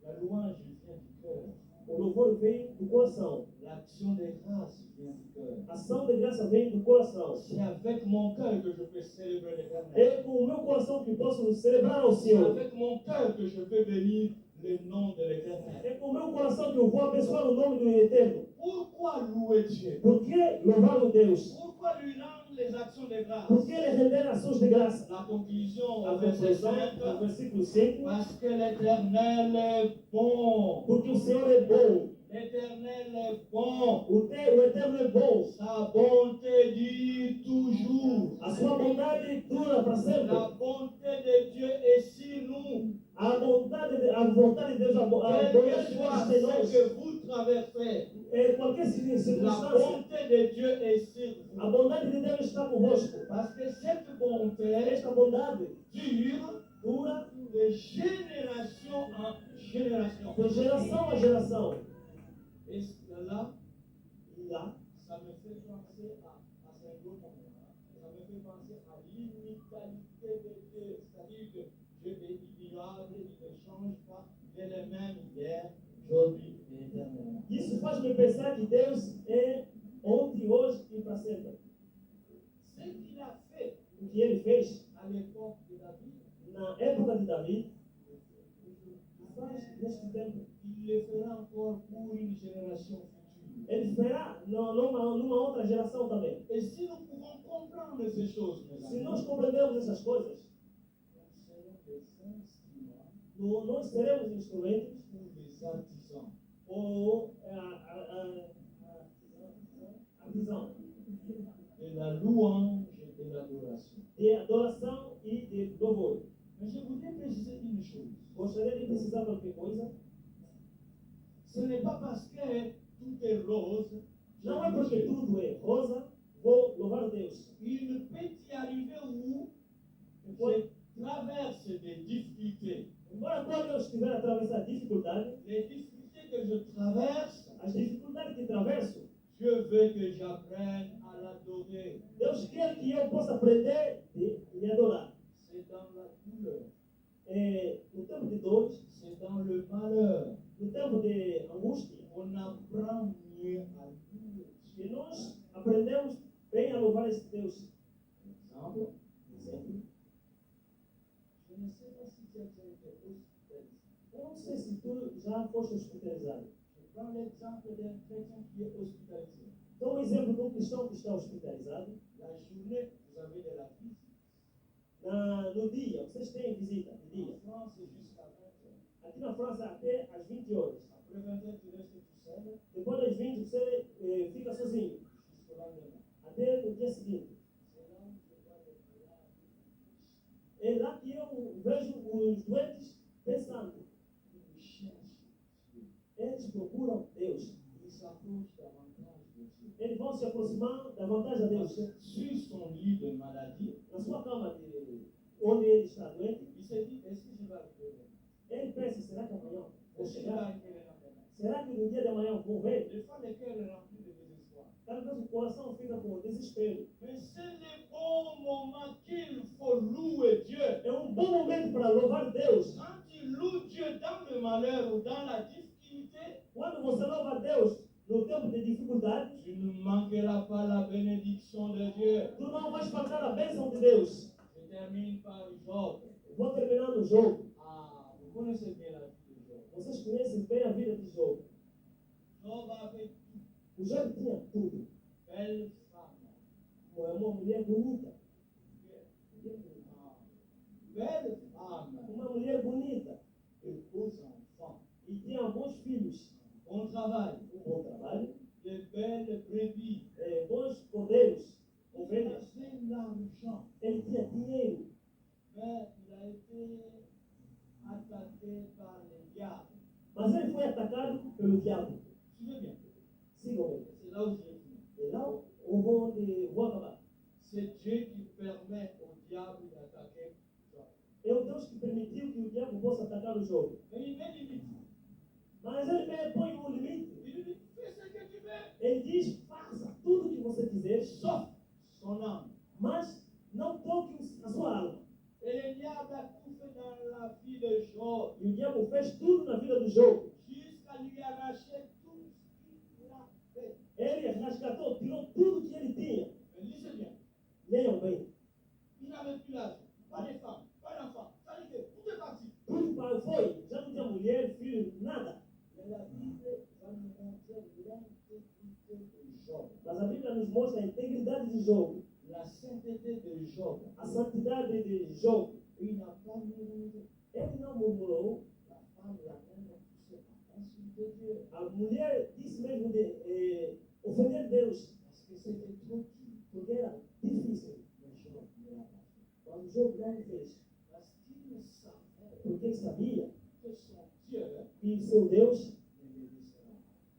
La louange vient du cœur.
O louvor vem do coração.
L'action des grâces vient du cœur.
A ação de graça vem do coração.
C'est avec mon cœur que je peux célébrer l'Éternel.
É com o meu coração que posso celebrar ao
C'est
Senhor.
avec mon cœur que je peux bénir le nom de l'Éternel.
É com o meu coração que eu vou abençoar o nome do Eterno.
Pourquoi louer Dieu?
Por que louvar o Deus?
Pourquoi lui rendre les actions des grâces?
Por que ele render ações de graça?
La conclusion
A
au verset
conclusão,
5.
no versículo 5,
Parce que l'Éternel est bon.
porque o Senhor é bom.
L'Éternel est bon.
O Eterno é bom.
Sa bonté dure toujours.
A sua bondade dura para sempre.
La bonté de Dieu est sur nous.
A vontade de Deus, a bondade de
Quel
Deus
que soit
está em
ce
nós.
que vous traversez,
Qualquer
la
circunstância,
bonté de Dieu est sur
a
vous.
bondade de Deus está convosco.
Parce que cette bonté
Esta bondade
dure
dura
de génération en génération.
de geração a geração.
Et cela,
E lá,
ça me fait penser à ce gros moment. Ça me fait penser à l'immortalité de Dieu. C'est-à-dire que Dieu est immutable, il ne change pas. Il est le même hier, aujourd'hui et éternellement.
isso faz-me pensar que Deus é ontem, hoje e para sempre.
Ce qu'il a fait
O que ele fez
à l'époque de David,
na época de Davi, faz neste tempo.
il le fera encore pour une génération future.
Ele fará numa outra geração também.
Et si nous pouvons comprendre ces choses, mes
Se
amis,
nós compreendermos essas coisas,
nous serons des instruments
nós seremos instrumentos
pour les artisans.
ou a visão
De la louange et de l'adoration.
de adoração e de louvor.
Mais je voudrais préciser une chose.
Gostaria de precisar qualquer coisa.
Ce n'est pas parce que tout est rose.
Não é porque tudo é rosa, vou louvar a Deus.
Il peut y arriver où je traverse des difficultés.
Embora quando eu estiver a atravessar dificuldade,
Les difficultés que je traverse,
as dificuldades que traverso,
Dieu veut que j'apprenne à l'adorer.
Deus quer que eu possa aprender e lhe adorar.
C'est dans la douleur,
No tempo de dores,
c'est dans le malheur
no tempo de angústia,
qu'on apprend mieux à louer.
que nós aprendemos bem a louvar esse Deus.
Exemple,
Exemplo.
je ne sais pas si tu as déjà été hospitalisé.
Eu não sei se tu já foste hospitalizado.
Je prends l'exemple d'un chrétien qui est hospitalisé.
Dou um exemplo de um cristão que está hospitalizado.
La journée, vous avez de la visite.
No dia, vocês têm visita de dia.
En France, c'est jusqu'à 20h.
Aqui na França até às 20 horas.
Après 20h, tu restes tout seul
Depois das 20 você fica sozinho.
jusqu'au lendemain.
Até no dia seguinte.
C'est là où je vois les malades.
É lá que eu vejo os doentes pensando.
Ils cherchent Dieu.
Eles procuram Deus.
Ils s'approchent davantage de Dieu.
Eles vão se aproximar da vontade de Deus.
Sur son lit de maladie,
Na sua cama onde ele está doente,
il se dit, est-ce que je vais arriver là?
ele pensa, será que amanhã vou
Est-ce que je vais
chegar?
arriver le lendemain?
Será que no dia de amanhã vou ver?
Des fois, le cœur est rempli de désespoir.
Talvez o coração fica com desespero.
Mais c'est le bon moment qu'il faut louer Dieu.
É um bom momento para louvar Deus.
Quand tu loues Dieu dans le malheur ou dans la difficulté,
Quando você louva Deus no tempo de dificuldade,
tu ne manqueras pas la bénédiction de Dieu.
tu não vais faltar a bênção de Deus.
Je termine par Job.
Vou terminar no jogo.
Ah, vous connaissez bien la vie de Job.
Vocês conhecem bem a vida de Job.
Job avait tout.
O Job tinha tudo.
Belle femme.
Uma mulher bonita.
Ah, belle femme.
Uma mulher bonita.
Et beaux enfants.
E tinha bons filhos.
Bon travail.
Bom trabalho.
De belles brebis.
Bons cordeiros.
Il
Ovelhas.
avait l'argent.
Ele tinha dinheiro.
Mais il a été attaqué par les diables.
Mas ele foi atacado pelo diabo.
Tu veux bien?
Sigam ele.
C'est là où je finis.
É
qui permet au diable d'attaquer Job.
É o Deus que permitiu que o diabo possa atacar o jogo.
Mais il met limite.
Mas ele põe um limite.
Il lui dit, fais ce que tu veux,
Ele diz, faça tudo o que você quiser,
sauf son âme.
mas não toque a sua alma.
Et le diable a tout fait dans la vie de Job,
E o diabo fez tudo na vida do jogo.
jusqu'à lui arracher tout ce qu'il a fait.
Ele resgatou, tirou tudo que ele tinha.
Mais lisez bien,
Leiam bem.
il n'avait plus l'argent, pas de femme, pas d'enfant. Ça veut dire que tout est parti.
Tudo foi. Já não tinha mulher, filho, nada.
Mais la Bible va nous montrer l'intégrité de Job,
Mas a Bíblia nos mostra a integridade de Job,
la sainteté de Job.
a santidade de Job.
Il n'a pas murmuré.
Ele não murmurou.
La femme l'a même poussé à insulter Dieu.
A mulher disse mesmo de ofender Deus,
Parce que c'était trop dur.
porque era difícil.
Mais Job ne l'a pas fait.
Mas Job não fez,
Parce qu'il ne savait
porque ele sabia
que son Dieu
que seu Deus
ne le laissera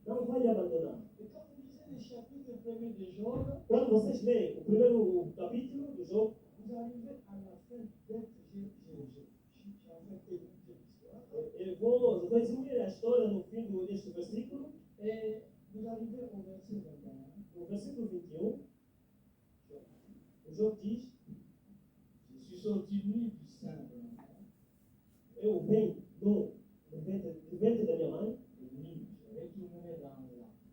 pas.
não vai lhe abandonar.
Et quand vous lisez le chapitre 1er de Job,
Quando vocês leem o primeiro capítulo do Job,
vous arrivez à la fin d'être j'ai en fait écouté l'histoire.
eu vou resumir a história no fim deste versículo.
Et vous arrivez au verset 21.
No versículo 21, o Job diz:
Je suis sorti nu du sein de ma mère,
eu venho do ventre da minha mãe,
et nu, je retournerai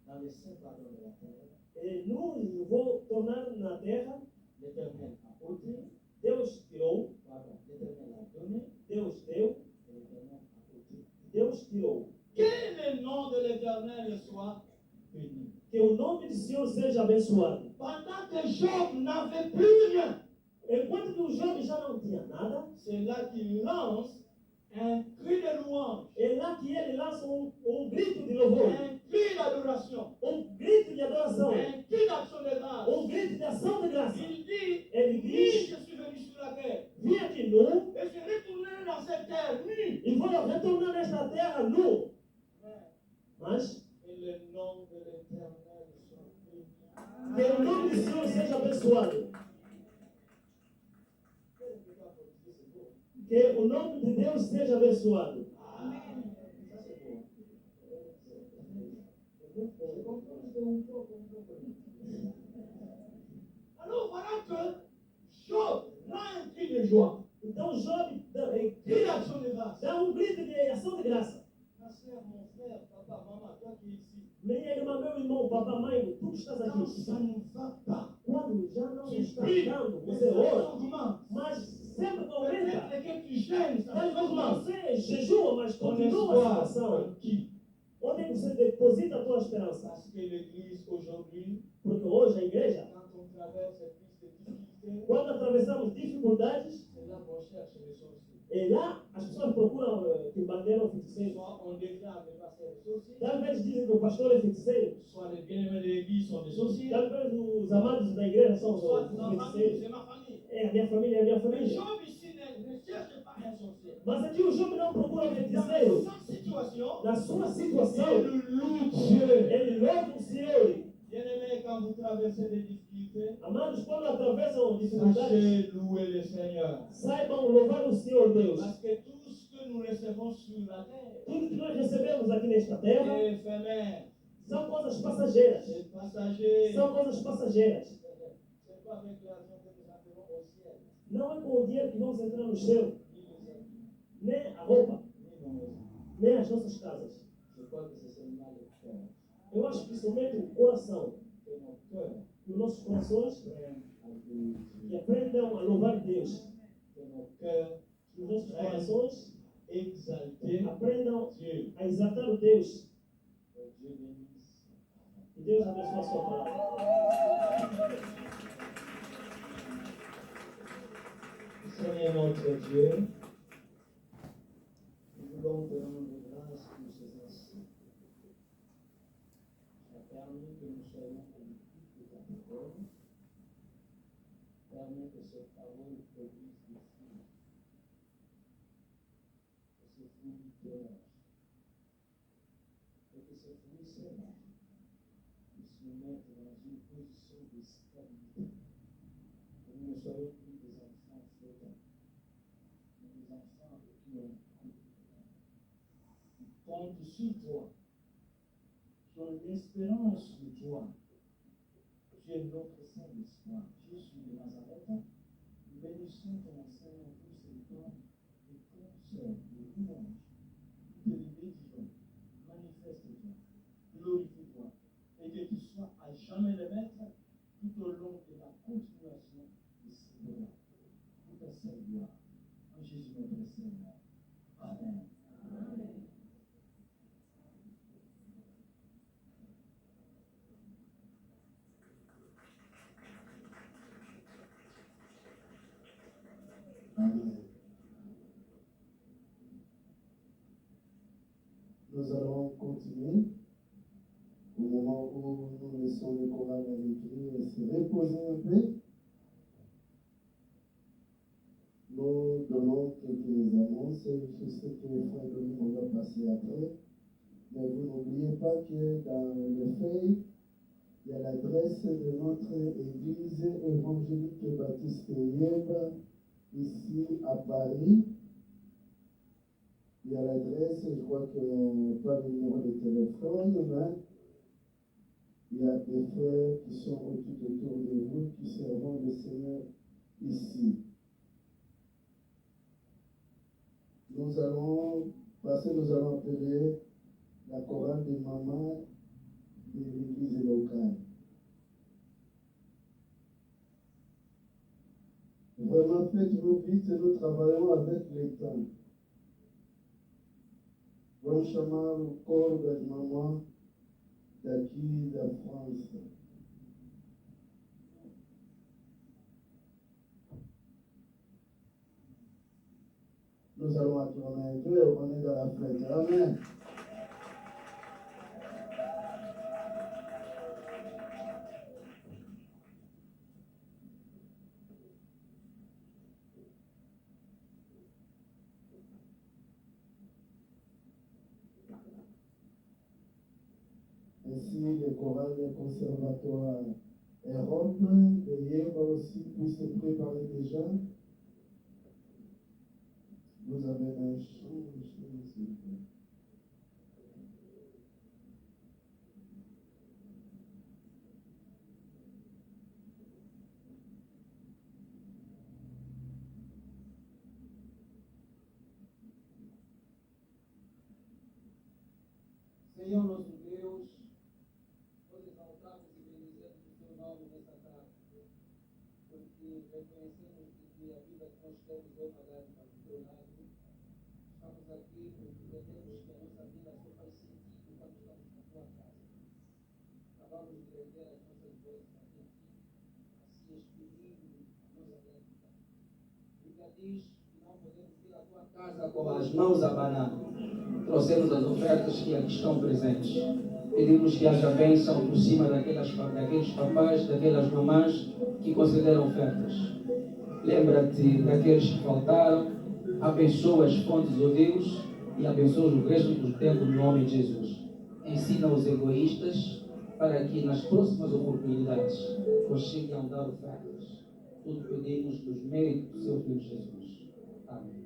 dans le sein pardon, de la terre.
e nu vou tornar na terra.
L'Éternel a ôté,
Deus tirou,
pardon, l'Éternel a donné,
Deus deu,
et l'Éternel a ôté.
Deus tirou.
Que le nom de l'Éternel soit béni.
Que o nome do Senhor seja abençoado.
Pendant que Job n'avait plus rien,
Enquanto que o Job já não tinha nada,
c'est là qu'il lance un cri de louange,
é lá que ele lança grito de louvor,
un cri d'adoration,
grito de adoração,
un cri d'action de grâce.
grito de ação de graça.
Il dit,
Ele
oui,
diz:
je suis venu sur la terre,
vim aqui nu
et je retournerai dans cette terre nue.
e vou retornar nesta terra nu. Mas
Et le nom de l'Éternel soit béni.
que o nome do Senhor seja abençoado. Que o nome de Deus seja abençoado.
Amen. Ça c'est beau. Je comprends, c'est un peu compliqué. Alors voilà que Job rend un cri de joie,
Então Job
cri d'action de grâce.
dá grito de ação de graça.
Ma soeur, mon frère, papa, maman, toi qui es ici,
Minha irmã, meu irmão, papai, mãe, tu que estás
quand
aqui.
ça ne va pas,
Quando já não
tu
está
pries,
dando,
mais
você
ça
ora,
augmente.
mas sempre aumenta.
Peut-être que tu gênes, ça
Talvez
augmente.
você jejua, mas
Ton
continua a
espoir
situação.
en qui?
Onde é que você deposita a tua esperança?
Parce que l'Église aujourd'hui,
Porque hoje a igreja,
quand on traverse cette liste de difficultés,
quando atravessamos dificuldades,
c'est là qu'on cherche les sorciers.
e lá as pessoas procuram que bandeiram feiticeiro.
Soit on déclare les pasteurs des sorciers,
Talvez dizem que o pastor é feiticeiro.
soit les bien-aimés de l'Église sont des sorciers,
Talvez os amados da igreja são os
soit ma famille,
feiticeiros.
c'est ma famille.
É a minha família, é a minha
Mais
família.
Job ici ne cherche pas un sorcier.
Mas aqui o Job não procura um
Dans
feiticeiro.
cette situation,
Na sua
il
situação,
loue Dieu.
ele louva o Senhor.
Bien-aimés, quand vous traversez des difficultés,
Amados, quando atravessam dificuldades,
sachez louer le Seigneur.
saibam louvar o Senhor Deus.
Parce que tout ce que nous recevons sur la terre
Tudo que nós recebemos aqui nesta terra
est éphémère,
são coisas passageiras.
c'est passager.
São coisas passageiras.
C'est pas avec l'argent que nous entrons au ciel,
Não é com o dinheiro que vamos entrar no céu,
ni les habits,
nem a roupa,
ni nos maisons.
nem as nossas casas.
Je crois que c'est seulement le cœur.
Eu acho que somente o coração,
Que nos cœurs
os nossos corações,
prennent à louer
que
Dieu.
aprendam a louvar Deus.
Que nos cœurs
Que os nossos corações
exalter
aprendam
Dieu.
a exaltar o Deus.
Que Dieu bénisse.
Que Deus abençoe a sua palavra.
Seigneur notre Dieu, nous voulons te rendre grâce pour ces instants. Tu as permis que nous soyons à l'écoute de ta parole. Permets que cette parole produise des fruits. Que ces fruits littéraires. Et que ces fruits, Seigneur, puissent nous mettre dans une position de stabilité. Que nous ne soyons plus des enfants flottants, mais des enfants qui ont comptent sur toi, qui ont l'espérance de toi. Tu es notre Saint d'espoir. Jésus de Nazareth, nous bénissons ton Seigneur pour ce temps de concert, de louange. Nous te le bénissons. Manifeste-toi, glorifie-toi, et que tu sois à jamais le maître tout au long de la continuation de ce programme. Pour ta seule gloire. En Jésus notre Seigneur. Amen. Amen.
Amen. Nous allons continuer au moment où nous laissons le choral à l'écrit et se reposer un peu. Nous donnons quelques annonces. Je sais que Frère Dominique va passer après. Mais vous n'oubliez pas que dans les feuilles, il y a l'adresse de notre église évangélique baptiste Yeba, ici à Paris. Il y a l'adresse, je crois que pas le numéro de téléphone, mais il y a des frères qui sont tout autour de vous, qui servent le Seigneur ici. Nous allons appeler la chorale des mamans de l'église locale. Vraiment, faites-vous vite, nous travaillons avec les temps. Bon chemin au corps de maman d'acquis de France. Nous allons tourner un peu et on est dans la fête. Amen. Ainsi, le choral des conservatoires Europe, d'ailleurs, aussi pour se préparer déjà. Vous avez un chant, s'il vous plaît.
Senhor nosso Deus, nós exaltamos e bendizemos o teu nome nesta tarde, porque reconhecemos que a vida que nós temos é uma dádiva do teu lado. Estamos aqui porque entendemos que a nossa vida só faz sentido quando estamos na tua casa. Acabamos de render as nossas vozes aqui, assim exprimindo a nossa gratidão. A Bíblia diz que não podemos ir à tua casa com as mãos abanando. Trouxemos as ofertas que aqui estão presentes. Pedimos que haja bênção por cima daqueles papais, daquelas mamães que concederam ofertas. Lembra-te daqueles que faltaram, abençoa as fontes, ó Deus, e abençoa o resto do tempo no nome de Jesus. Ensina os egoístas para que nas próximas oportunidades consigam dar ofertas. Tudo pedimos nos méritos do seu Filho Jesus. Amém.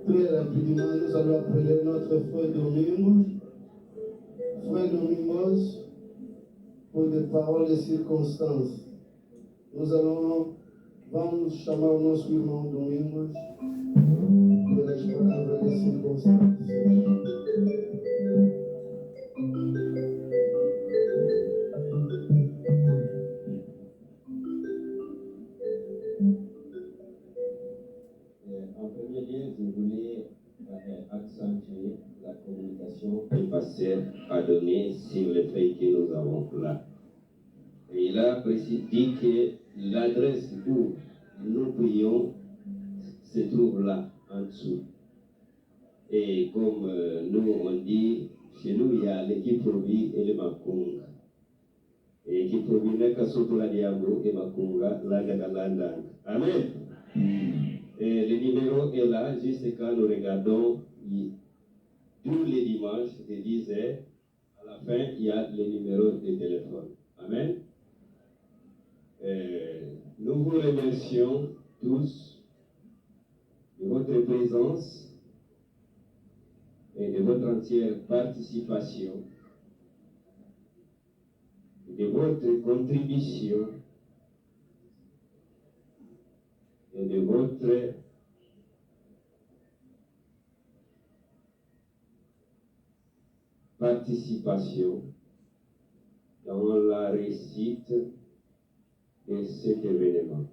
Très rapidement, nous allons appeler notre frère Domingos. Frère Domingos, pour des paroles de circonstances. Vamos chamar o nosso irmão Domingos pelas palavras de circunstâncias.
En premier lieu, je voulais accentuer la communication que le pasteur a donnée sur les feuilles que nous avons là. Et il a dit que l'adresse où nous prions se trouve là, en dessous. Et comme nous on dit, chez nous il y a l'équipe Provi et le Makunga. Et l'équipe Provi n'est qu'à Sotola Diablo et Makunga, Landagalandang. Amen. Et le numéro est là, juste quand nous regardons tous les dimanches de 10h, à la fin, il y a le numéro de téléphone. remercions tous de votre présence et de votre entière participation, de votre contribution et de votre participation dans la réussite de cet événement.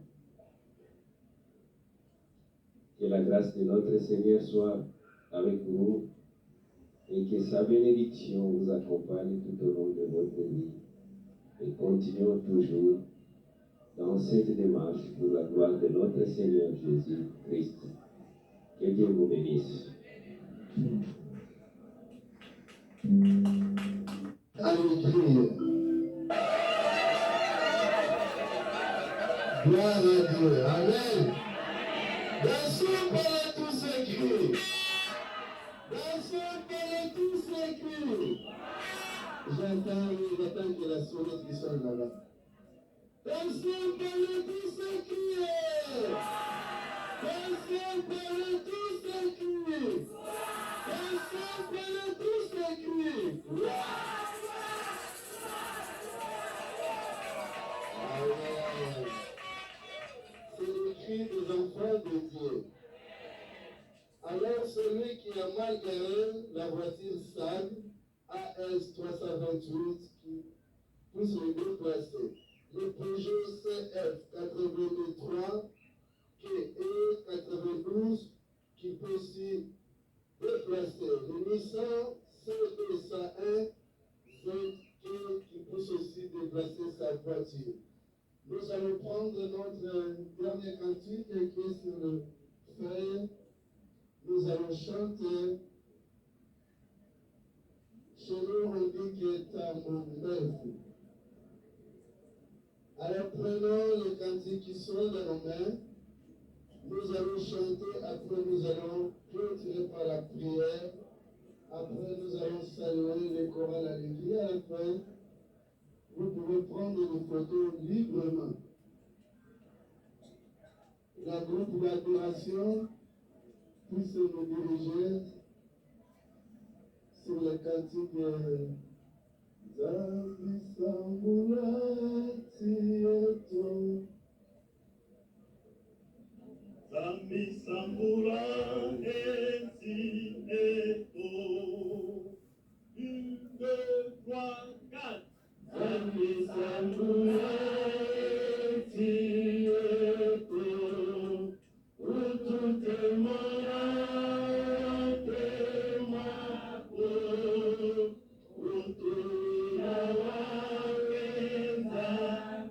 Que la grâce de notre Seigneur soit avec vous et que sa bénédiction vous accompagne tout au long de votre vie. Et continuons toujours dans cette démarche pour la gloire de notre Seigneur Jésus-Christ. Que Dieu vous bénisse.
Allez crier. Gloire à Dieu. Amen. Dansons par tous ces cris. Dansons par tous ces cris. J'attends que la sonnette qui sonne là-bas. Dansons par tous ces cris. Dansons par tous ces cris. Dansons par tous ces cris. Amen. C'est le cri des enfants de Dieu. Alors celui qui a mal garé la voiture SAG AS 328 qui pousse les déplacer. Le Peugeot CF 83 KE 92 qui peut aussi déplacer. Le Nissan CD101 ZK qui peut aussi déplacer sa voiture. Nous allons prendre notre dernier cantique qui est sur le feuille. Nous allons chanter. Chez nous, on dit qu'il est à mon œuvre. Alors prenons les cantiques qui sont dans nos mains. Nous allons chanter, après nous allons clôturer par la prière. Après nous allons saluer les chorales à l'église. À la fin, vous pouvez prendre des photos librement. La groupe d'adoration puisse nous diriger sur le cantique Zambi Sambulati Eto.
Zambi Sambula Eti Eto. 1, 2, 3, 4.
Zambi Sambula Eti Eto. Utute Mora Temako. Utute Mora Temako.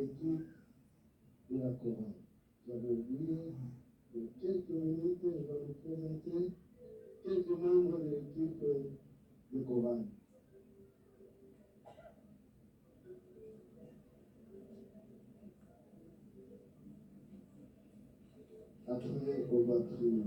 l'équipe de la chorale. J'avais oublié de quelques minutes, je vais vous présenter quelques membres de l'équipe de chorale. Après, on va prier.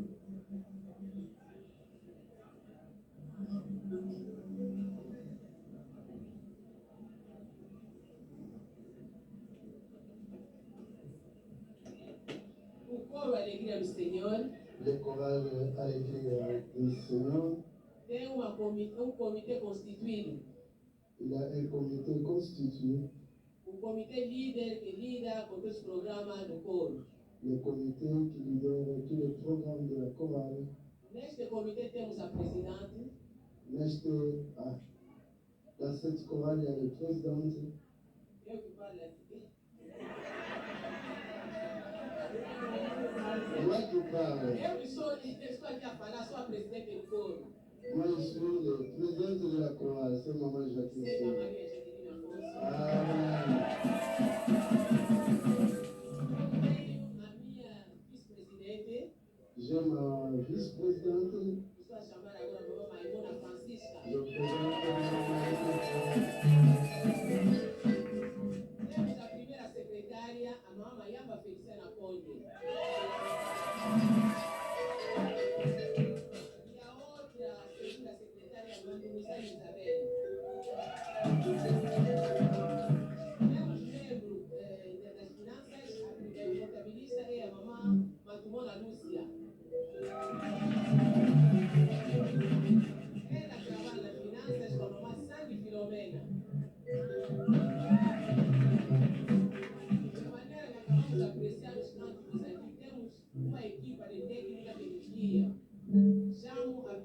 O coro Alegria do Senhor
Le chorale Alegria du Seigneur,
tem um comitê constituído.
il a un comité constitué,
O comitê líder que lida com os programas do coro.
le comité qui lidère tous les programmes de la chorale.
Neste comitê temos a presidente,
Dans cette chorale, il y a le président.
eu que falo aqui.
Moi qui parle.
Eu que estou aqui a falar, sou a presidente do coro.
Moi, je suis le président de la chorale, c'est Maman Jacqueline.
Seja Maria Jaqueline Afonso.
Amen.
Eu tenho a minha vice-presidente,
J'ai ma vice-présidente.
estou a chamar agora a mamãe Maimuna Francisca.
Je présente
Temos a primeira secretária, a mamãe Yamba Feliciana Conde. E a outra segunda secretária, a Mandumiza Isabel. Temos membro das finanças, a contabilista é a mamã Matumona Lúcia. Ela trabalha nas finanças com a mamã Sandy Filomena. De maneira que acabamos de apreciar os cânticos aqui, temos uma equipa de técnica de energia. Chamo a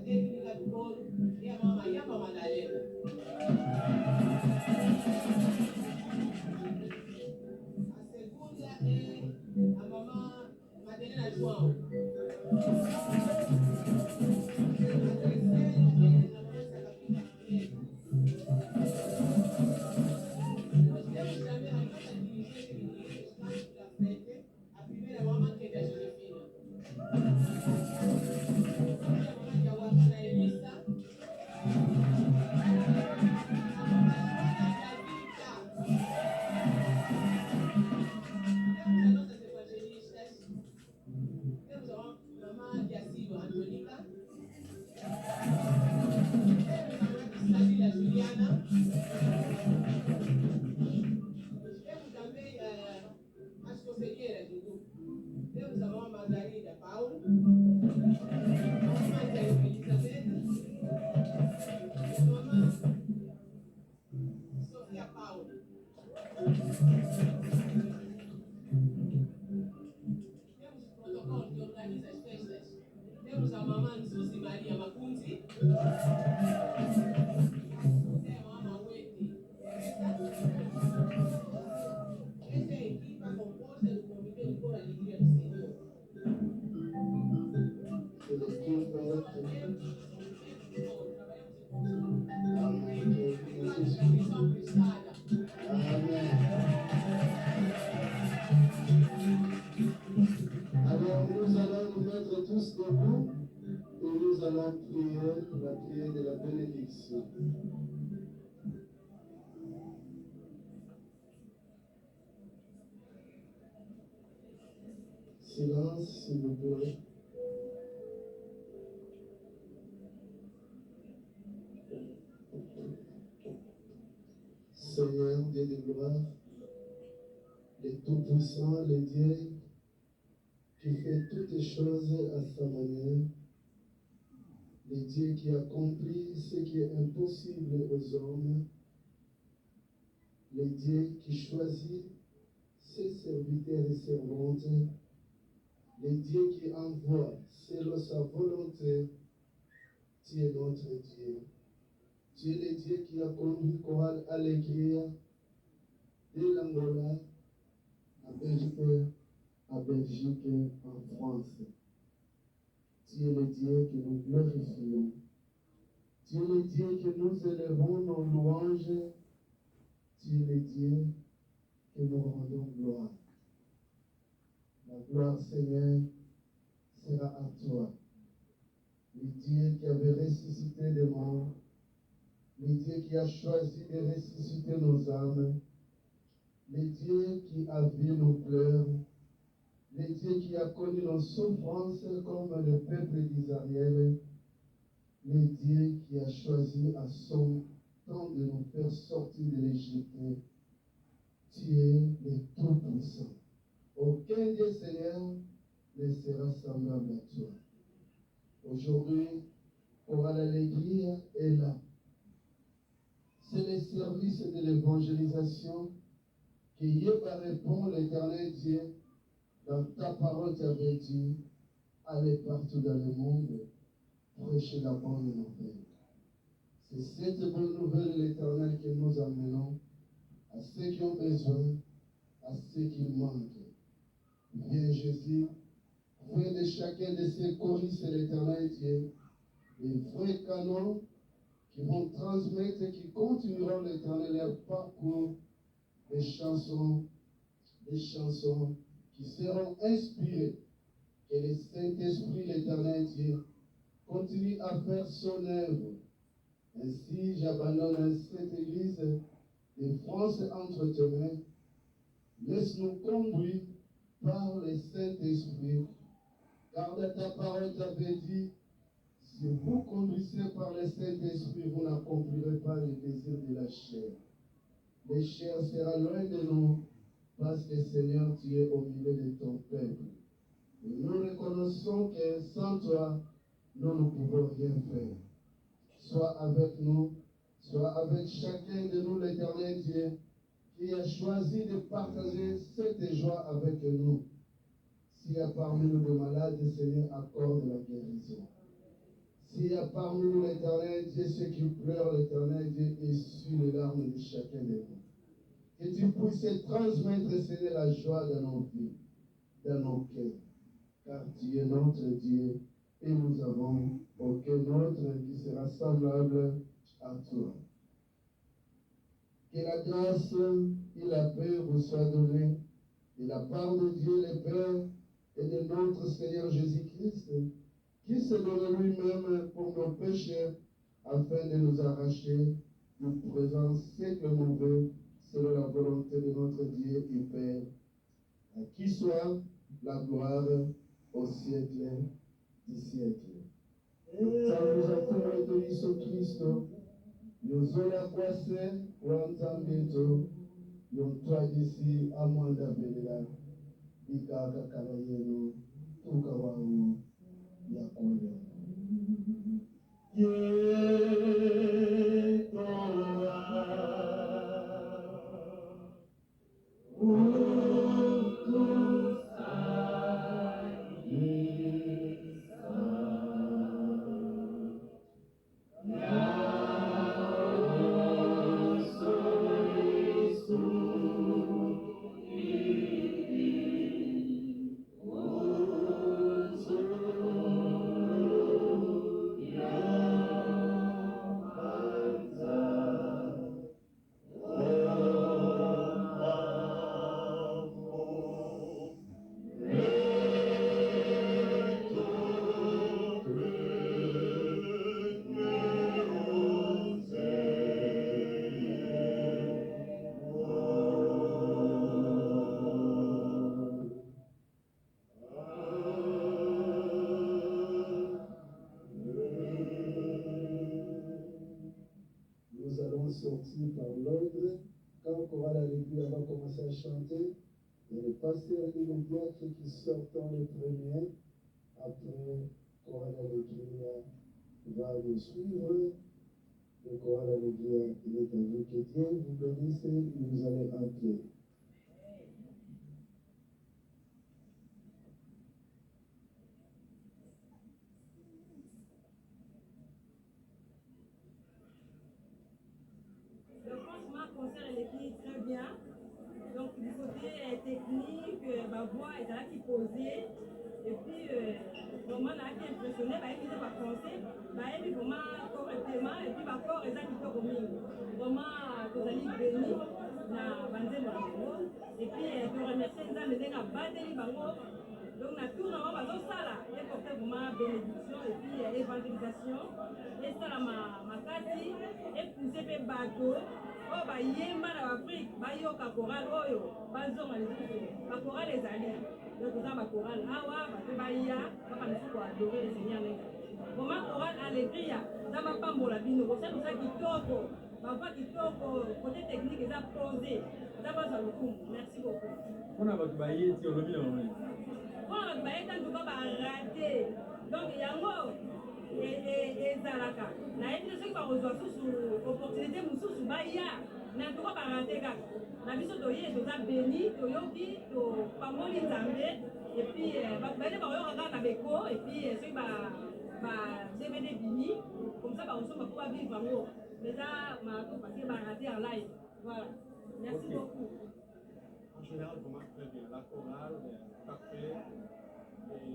técnica do coro e a mamãe Yamba Madalena. A segunda é a mamã Madalena João. A terceira é a mamã Sacapina Preta. Nós temos também a nossa dirigente que dirige os campos da frente, a primeira mamã que é a Josefina. A mamã que é a Wakana Elisa. A mamã Joana Davita. Temos as nossas evangelistas. Temos a mamã Yacido Antonica. Temos a mamã Sabila Juliana. Temos também as conselheiras do grupo. Temos a mamãe Margarida Paulo, a mamãe Elizabeth, a mamãe Sofia Paulo. Temos o protocolo que organiza as festas. Temos a mamãe Suzy Maria Macunzi. É a mamãe Wete. Esta é a equipa composta do Comitê do Coro Alegria do Senhor.
c'est l'équipe
Trabalhamos em conjunto.
Amen.
Transmissão prestada.
Amen. Alors nous allons nous mettre tous debout et nous allons prier la prière de la bénédiction. Silence, s'il vous plaît. Seigneur, Dieu de gloire, le Tout-Puissant, le Dieu qui fait toutes les choses à sa manière, le Dieu qui accomplit ce qui est impossible aux hommes, le Dieu qui choisit ses serviteurs et servantes, le Dieu qui envoie selon sa volonté, tu es notre Dieu. Tu es le Dieu qui a conduit Chorale Alegria de l'Angola à Belgique, en France. Tu es le Dieu que nous glorifions. Tu es le Dieu que nous élevons nos louanges Tu es le Dieu que nous rendons gloire. La gloire, Seigneur, sera à toi. Le Dieu qui avait ressuscité les morts, le Dieu qui a choisi de ressusciter nos âmes, le Dieu qui a vu nos pleurs, le Dieu qui a connu nos souffrances comme le peuple d'Israël, le Dieu qui a choisi à son temps de nous faire sortir de l'Égypte. Tu es le Tout-Puissant. Aucun Dieu, Seigneur, ne sera semblable à toi. Aujourd'hui, Chorale Allegria est là. C'est le service de l'évangélisation qui Yéba répond, l'Éternel Dieu, dans ta parole, tu avais dit, allez partout dans le monde, prêcher la bonne nouvelle. C'est cette bonne nouvelle, l'Éternel, que nous amenons à ceux qui ont besoin, à ceux qui manquent. Viens Jésus, fais de chacun de ces choristes, l'Éternel Dieu, des vrais canons qui vont transmettre, qui continueront l'Éternel leur parcours, des chansons qui seront inspirées. Que le Saint-Esprit, l'Éternel Dieu, continue à faire son œuvre. Ainsi, j'abandonne cette église de France entre tes mains. Laisse-nous conduire par le Saint-Esprit. Car dans ta parole, tu avais dit, si vous conduisez par le Saint-Esprit, vous n'accomplirez pas les désirs de la chair. La chair sera loin de nous, parce que Seigneur, tu es au milieu de ton peuple. Et nous reconnaissons que sans toi, nous ne pouvons rien faire. Sois avec nous, sois avec chacun de nous, l'Éternel Dieu, qui a choisi de partager cette joie avec nous. S'il y a parmi nous des malades, Seigneur, accorde la guérison. S'il y a parmi nous, l'Éternel Dieu, ceux qui pleurent, l'Éternel Dieu, essuie les larmes de chacun de nous. Que tu puisses transmettre, Seigneur, la joie dans nos vies, dans nos cœurs. Car tu es notre Dieu et nous avons aucun autre qui sera semblable à toi. Que la grâce et la paix vous soient données de la part de Dieu le Père et de notre Seigneur Jésus-Christ, qui se donne lui-même pour nos péchés afin de nous arracher du présent siècle mauvais selon la volonté de notre Dieu et Père, à qui soit la gloire au siècle du siècle. Tangu za wetu Yesu Kristo, yozola kwase wanzambeto, yomtwajisi amwanda belela, ikaka kala yenu, tuka wangu ya kuya. Nous allons sortir par l'ordre. Quand Chorale Allegria va commencer à chanter, il y a les pasteurs et les diacres qui sortent les premiers. Après, Chorale Allegria va nous suivre. Le Chorale Allegria, il est à vous. Que Dieu vous bénisse et vous allez entrer.
Le franchement, le concert est écrit très bien. Donc, du côté technique, ma voix est là qui posait. Et puis, vraiment, là, qui est impressionné, il était pas français. Il est vraiment corps et paiement. Et puis, ma corps est là qui fait au milieu. Vraiment, vous allez bénir. na banzembo na bango et puis toremercie nzambe ndenge abateli bango donc na tour na bango bazosala eporte vraiment bénédiction et puis évangélisation esalama makasi epousse mpe bato oyo bayemba na baafrike bayoka korale oyo bazonga lisusu bakorale ezali donc eza bakorale awa bato baya bakanisi koadore le seigneur ndenge vraiment korale alléluia eza bapambola bino kosalisa kitoko bava kitoko côté technique eza posé eza bazwa lokumu merci beaucoup
mpona bato bayeti olobi na bango
mpona bato bayeti antuka barate donc yango ezalaka nayebi te soki bakozwa susu opportunité mosusu baya mais antuka barate kaka na biso toye toza beni toyoki topamoli nzambe epuis bato bayede bakoyoka kaka na beko epuis soki dvd bimi comme ça bakosomba mpo bavivre yango déjà marato parce que raté en live. Voilà. Merci beaucoup.
En général, vraiment très bien. La chorale, parfait. Et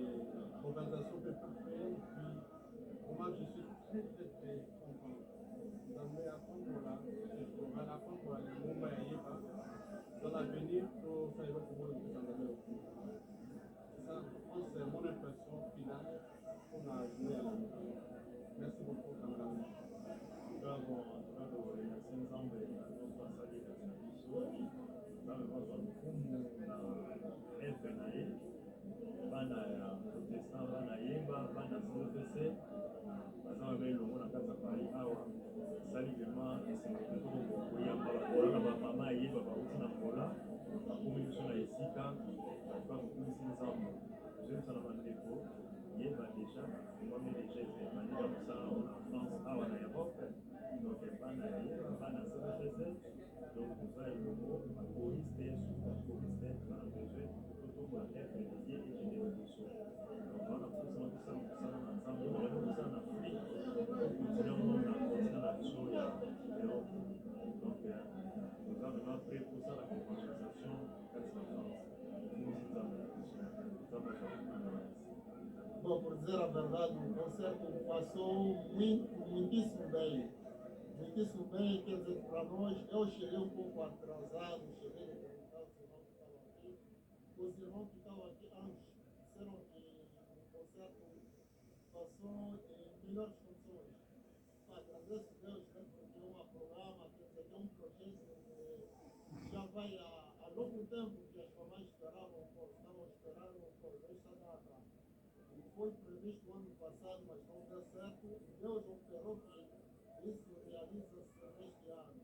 l'organisation est parfaite. Puis, vraiment, je suis très, très, très content. Vous avez à prendre là. On va apprendre pour aller au Mumbai. Dans l'avenir, pour faire le pouvoir de Tanzanie. C'est ça, je pense que c'est mon impression finale qu'on a joué à la maison. Merci beaucoup, Tanzanie.
Bravo, bravo, remercie nzambe nyonso asaleli na biso nzambe bazwa lokumu na eve na ye bana ya protestant bana yemba bana cpc baza mabe elongo na kati ya paris awa esali vraimen esengo kitoko koyamba bakola na bamama yemba bauti na ngola bakomi biso na esika bato bakokumisi nzambe ozebisa na bandeko yeba deja ngwami deja ezemani mosala na france awa na europe donc bana ya yeba bana cpc donc toza elongo bakoriste surtout bakoriste bana besoin totombola être dédié et généraliso donc wana kosala kosala mosala na nzambe oyo bani kosala na afrique continent ngo na continent na biso ya europe donc toza vraiment prêt kosala évangélisation kati na france komisi nzambe na biso nzambe azala
Bom, por dizer a verdade, o concerto passou muitíssimo bem. Muitíssimo bem, quer dizer, para nós, eu cheguei um pouco atrasado, cheguei no perguntar se os irmãos estavam aqui. Os irmãos que estavam aqui antes disseram que o concerto passou em melhores condições. Agradeço a Deus, né, porque é um programa, quer dizer, é um projeto que já vai há longo tempo que as mamães estavam esperando por esta data. Foi previsto ano passado, mas não deu certo. Deus operou que isso realiza-se neste ano.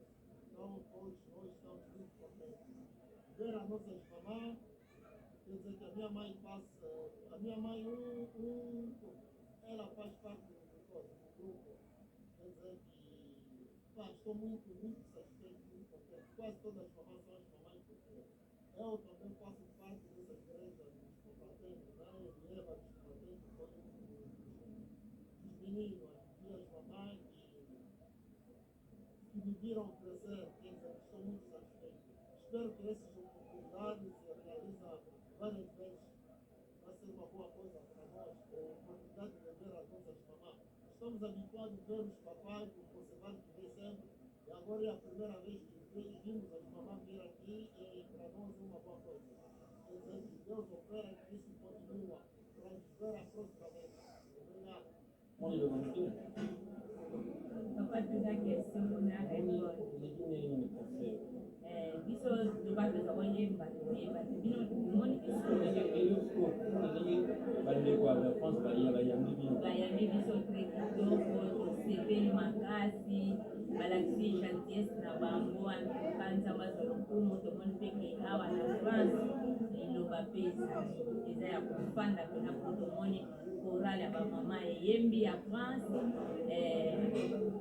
Então, todos nós estamos muito contentes. Ver as nossas mamães, quer dizer que a minha mãe passa, a minha mãe, ela faz parte do grupo. Quer dizer que estou muito, muito satisfeito, muito contente. Quase todas as mamães são as mamães porque eu também faço parte dessa igreja dos combatentes, né? E Eva dos combatentes foi dos meninos, as minhas mamães que me viram crescer, quer dizer, estou muito satisfeito. Espero que essas oportunidades se realizem várias vezes. Vai ser uma boa coisa para nós, a oportunidade de ver as nossas mamães. Estamos habituados a ver os papais, o conservador que vem sempre, e agora é a primeira vez que vimos as mamães vir aqui e para nós é uma boa coisa. Quer dizer, que Deus opera que isso continua para nos ver a próxima vez. Obrigado.
Papa tuza question na biso tobapesa koyemba toyemba te bino tomoni bayambi biso tre kitoko tosepeli makasi balakisi gentillesse na bango antuka nzambe azwa lokumu tomoni mpeke awa na france liloba mpe eza ya kofanda mpena mpo tomoni chorale ya bamama eyembi ya france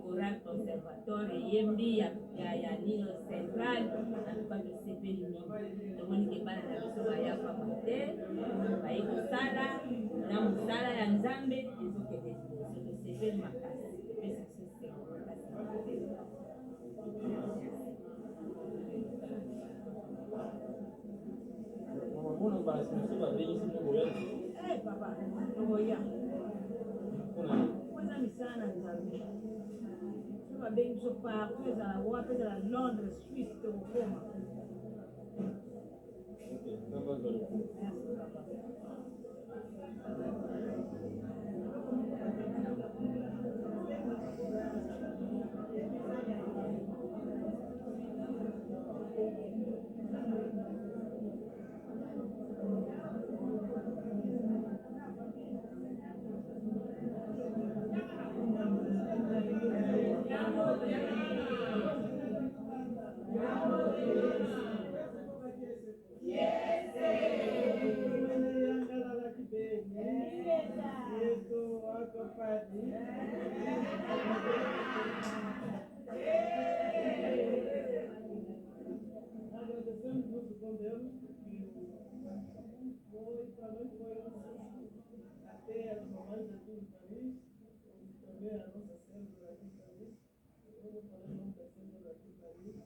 chorale conservatoire eyembi ya nino central antuka tosepeli mingi tomoni ke bana na biso baya pamba te baye kosala na mosala ya nzambe ezokende liboso tosepeli makasi epesi biso sengo makasi
Mwana basi msiba bengi simu ngoyani.
Papa, ngoya. Kwanza misana nzambe. babengi biso partout ezala wapi ezala Londres, Suisse tokokoma.
Agradecemos muito com Deus que foi para nós até as mamães aqui em Paris, também a nossa célula aqui em Paris. Eu vou falar o nome da célula aqui em Paris.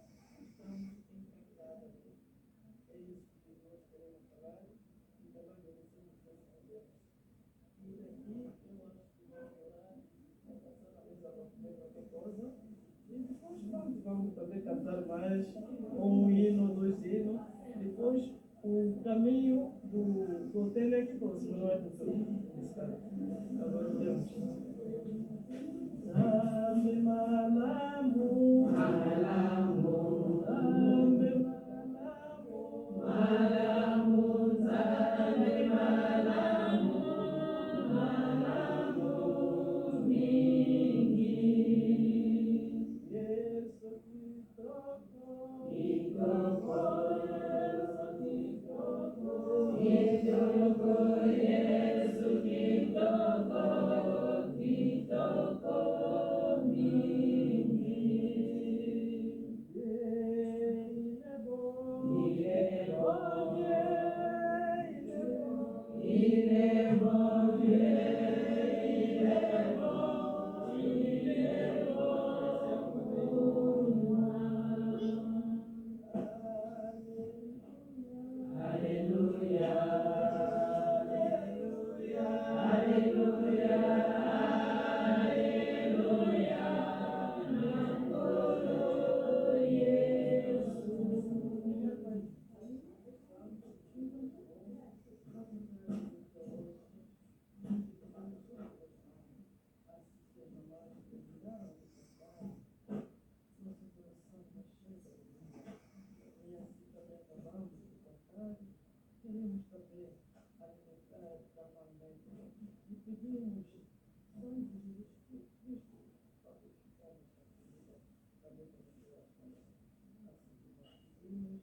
Estamos encantados. É isso que nós queremos falar e também agradecemos a Deus. E daqui eu acho que vamos orar, vamos passar a mesa para comer qualquer coisa. E depois vamos também cantar mais um hino, 2 hinos. Depois o caminho do hotel é que próximo, não é do seu? Agora temos. Zambe malamu, malamu, zambe malamu, malamu, zambe malamu, malamu mingi. Yesu kitoko, kitoko, Yesu kitoko, kitoko mingi. Queremos também alimentar campamento e pedimos sangue de Jesus Cristo para purificarmos a comida, também para as orações. Assim que nós pedimos,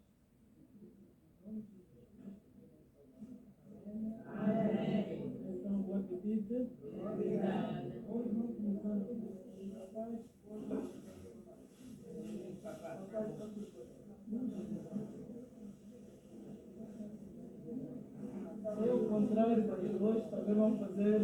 em nome de Jesus Cristo, que nos salvamos. Amém. Então, boa pedida. Obrigada. Hoje nós começamos com a paz, é o contrário, porque hoje também vamos fazer.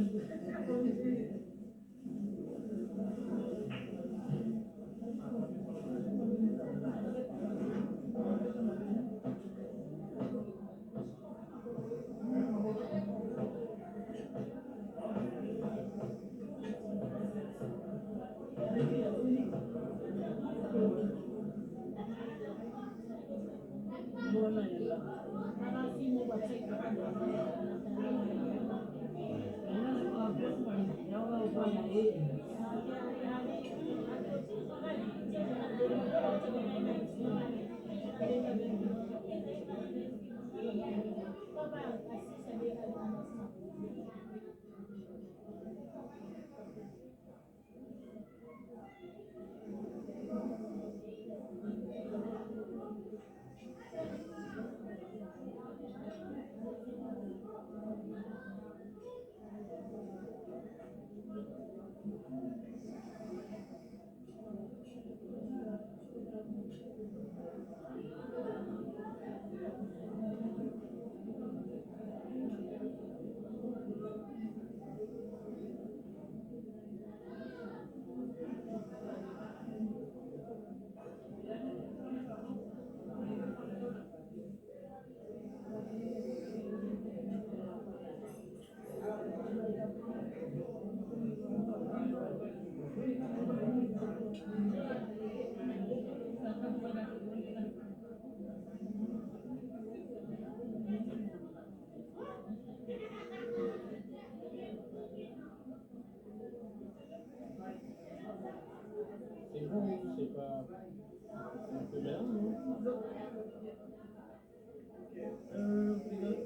Obrigado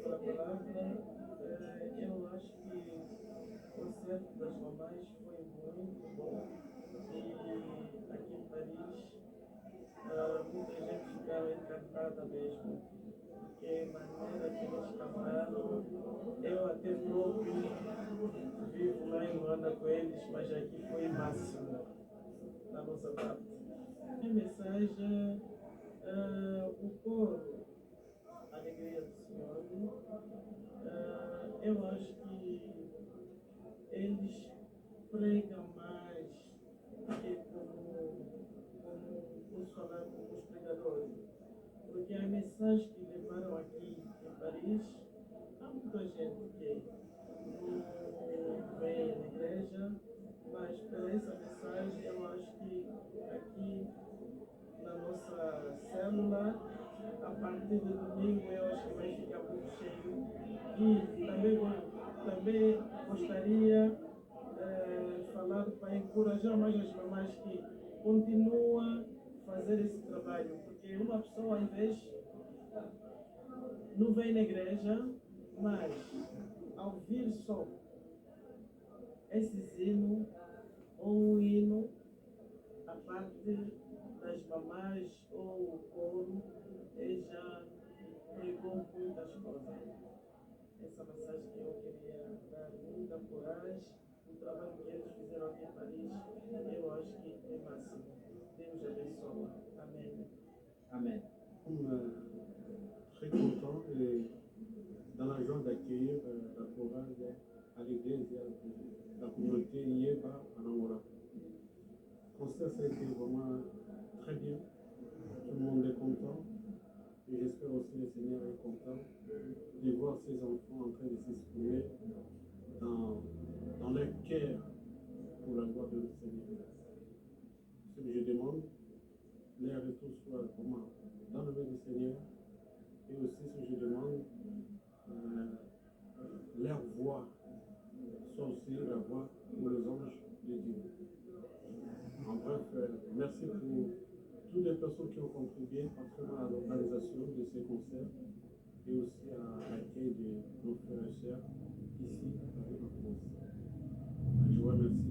pela palavra. Eu acho que o concerto das mamães foi muito bom. E aqui em Paris, muita gente ficou encantada mesmo. Porque a maneira que eles cantaram, eu até próprio vivo lá em Luanda com eles, mas aqui foi máximo da nossa parte. A mensagem, o coro, a alegria do Senhor, eu acho que eles pregam mais que como posso falar com os pregadores. Porque a mensagem que levaram aqui em Paris, há muita gente que não vem à igreja, mas por essa mensagem eu acho que aqui na nossa célula, a partir do domingo, eu acho que vai ficar muito cheio. E também gostaria de falar para encorajar mais as mamães que continuam a fazer esse trabalho, porque uma pessoa, às vezes, não vem na igreja, mas ao ouvir só esse hino ou um hino, a parte das mamães ou o coro, já pregou muitas coisas. Essa mensagem que eu queria dar, muita coragem, o trabalho que eles fizeram aqui em Paris, eu acho que é máximo. Deus abençoe. Amém.
Amen. Très content et dans la joie d'accueillir la chorale à l'église et à la communauté Yéba en Angola. Le concert, ça a été vraiment très bien. Tout le monde est content. Et j'espère aussi que le Seigneur est content de voir ses enfants en train de s'exprimer dans leur cœur pour la gloire de notre Seigneur. Ce que je demande, leur retour soit vraiment dans le nom du Seigneur. Et aussi ce que je demande, leur voix soit aussi la voix pour les anges de Dieu. En bref, merci pour toutes les personnes qui ont contribué à l'organisation de ces concerts et aussi à l'accueil de nos frères et sœurs ici à Paris en France. Je vous remercie.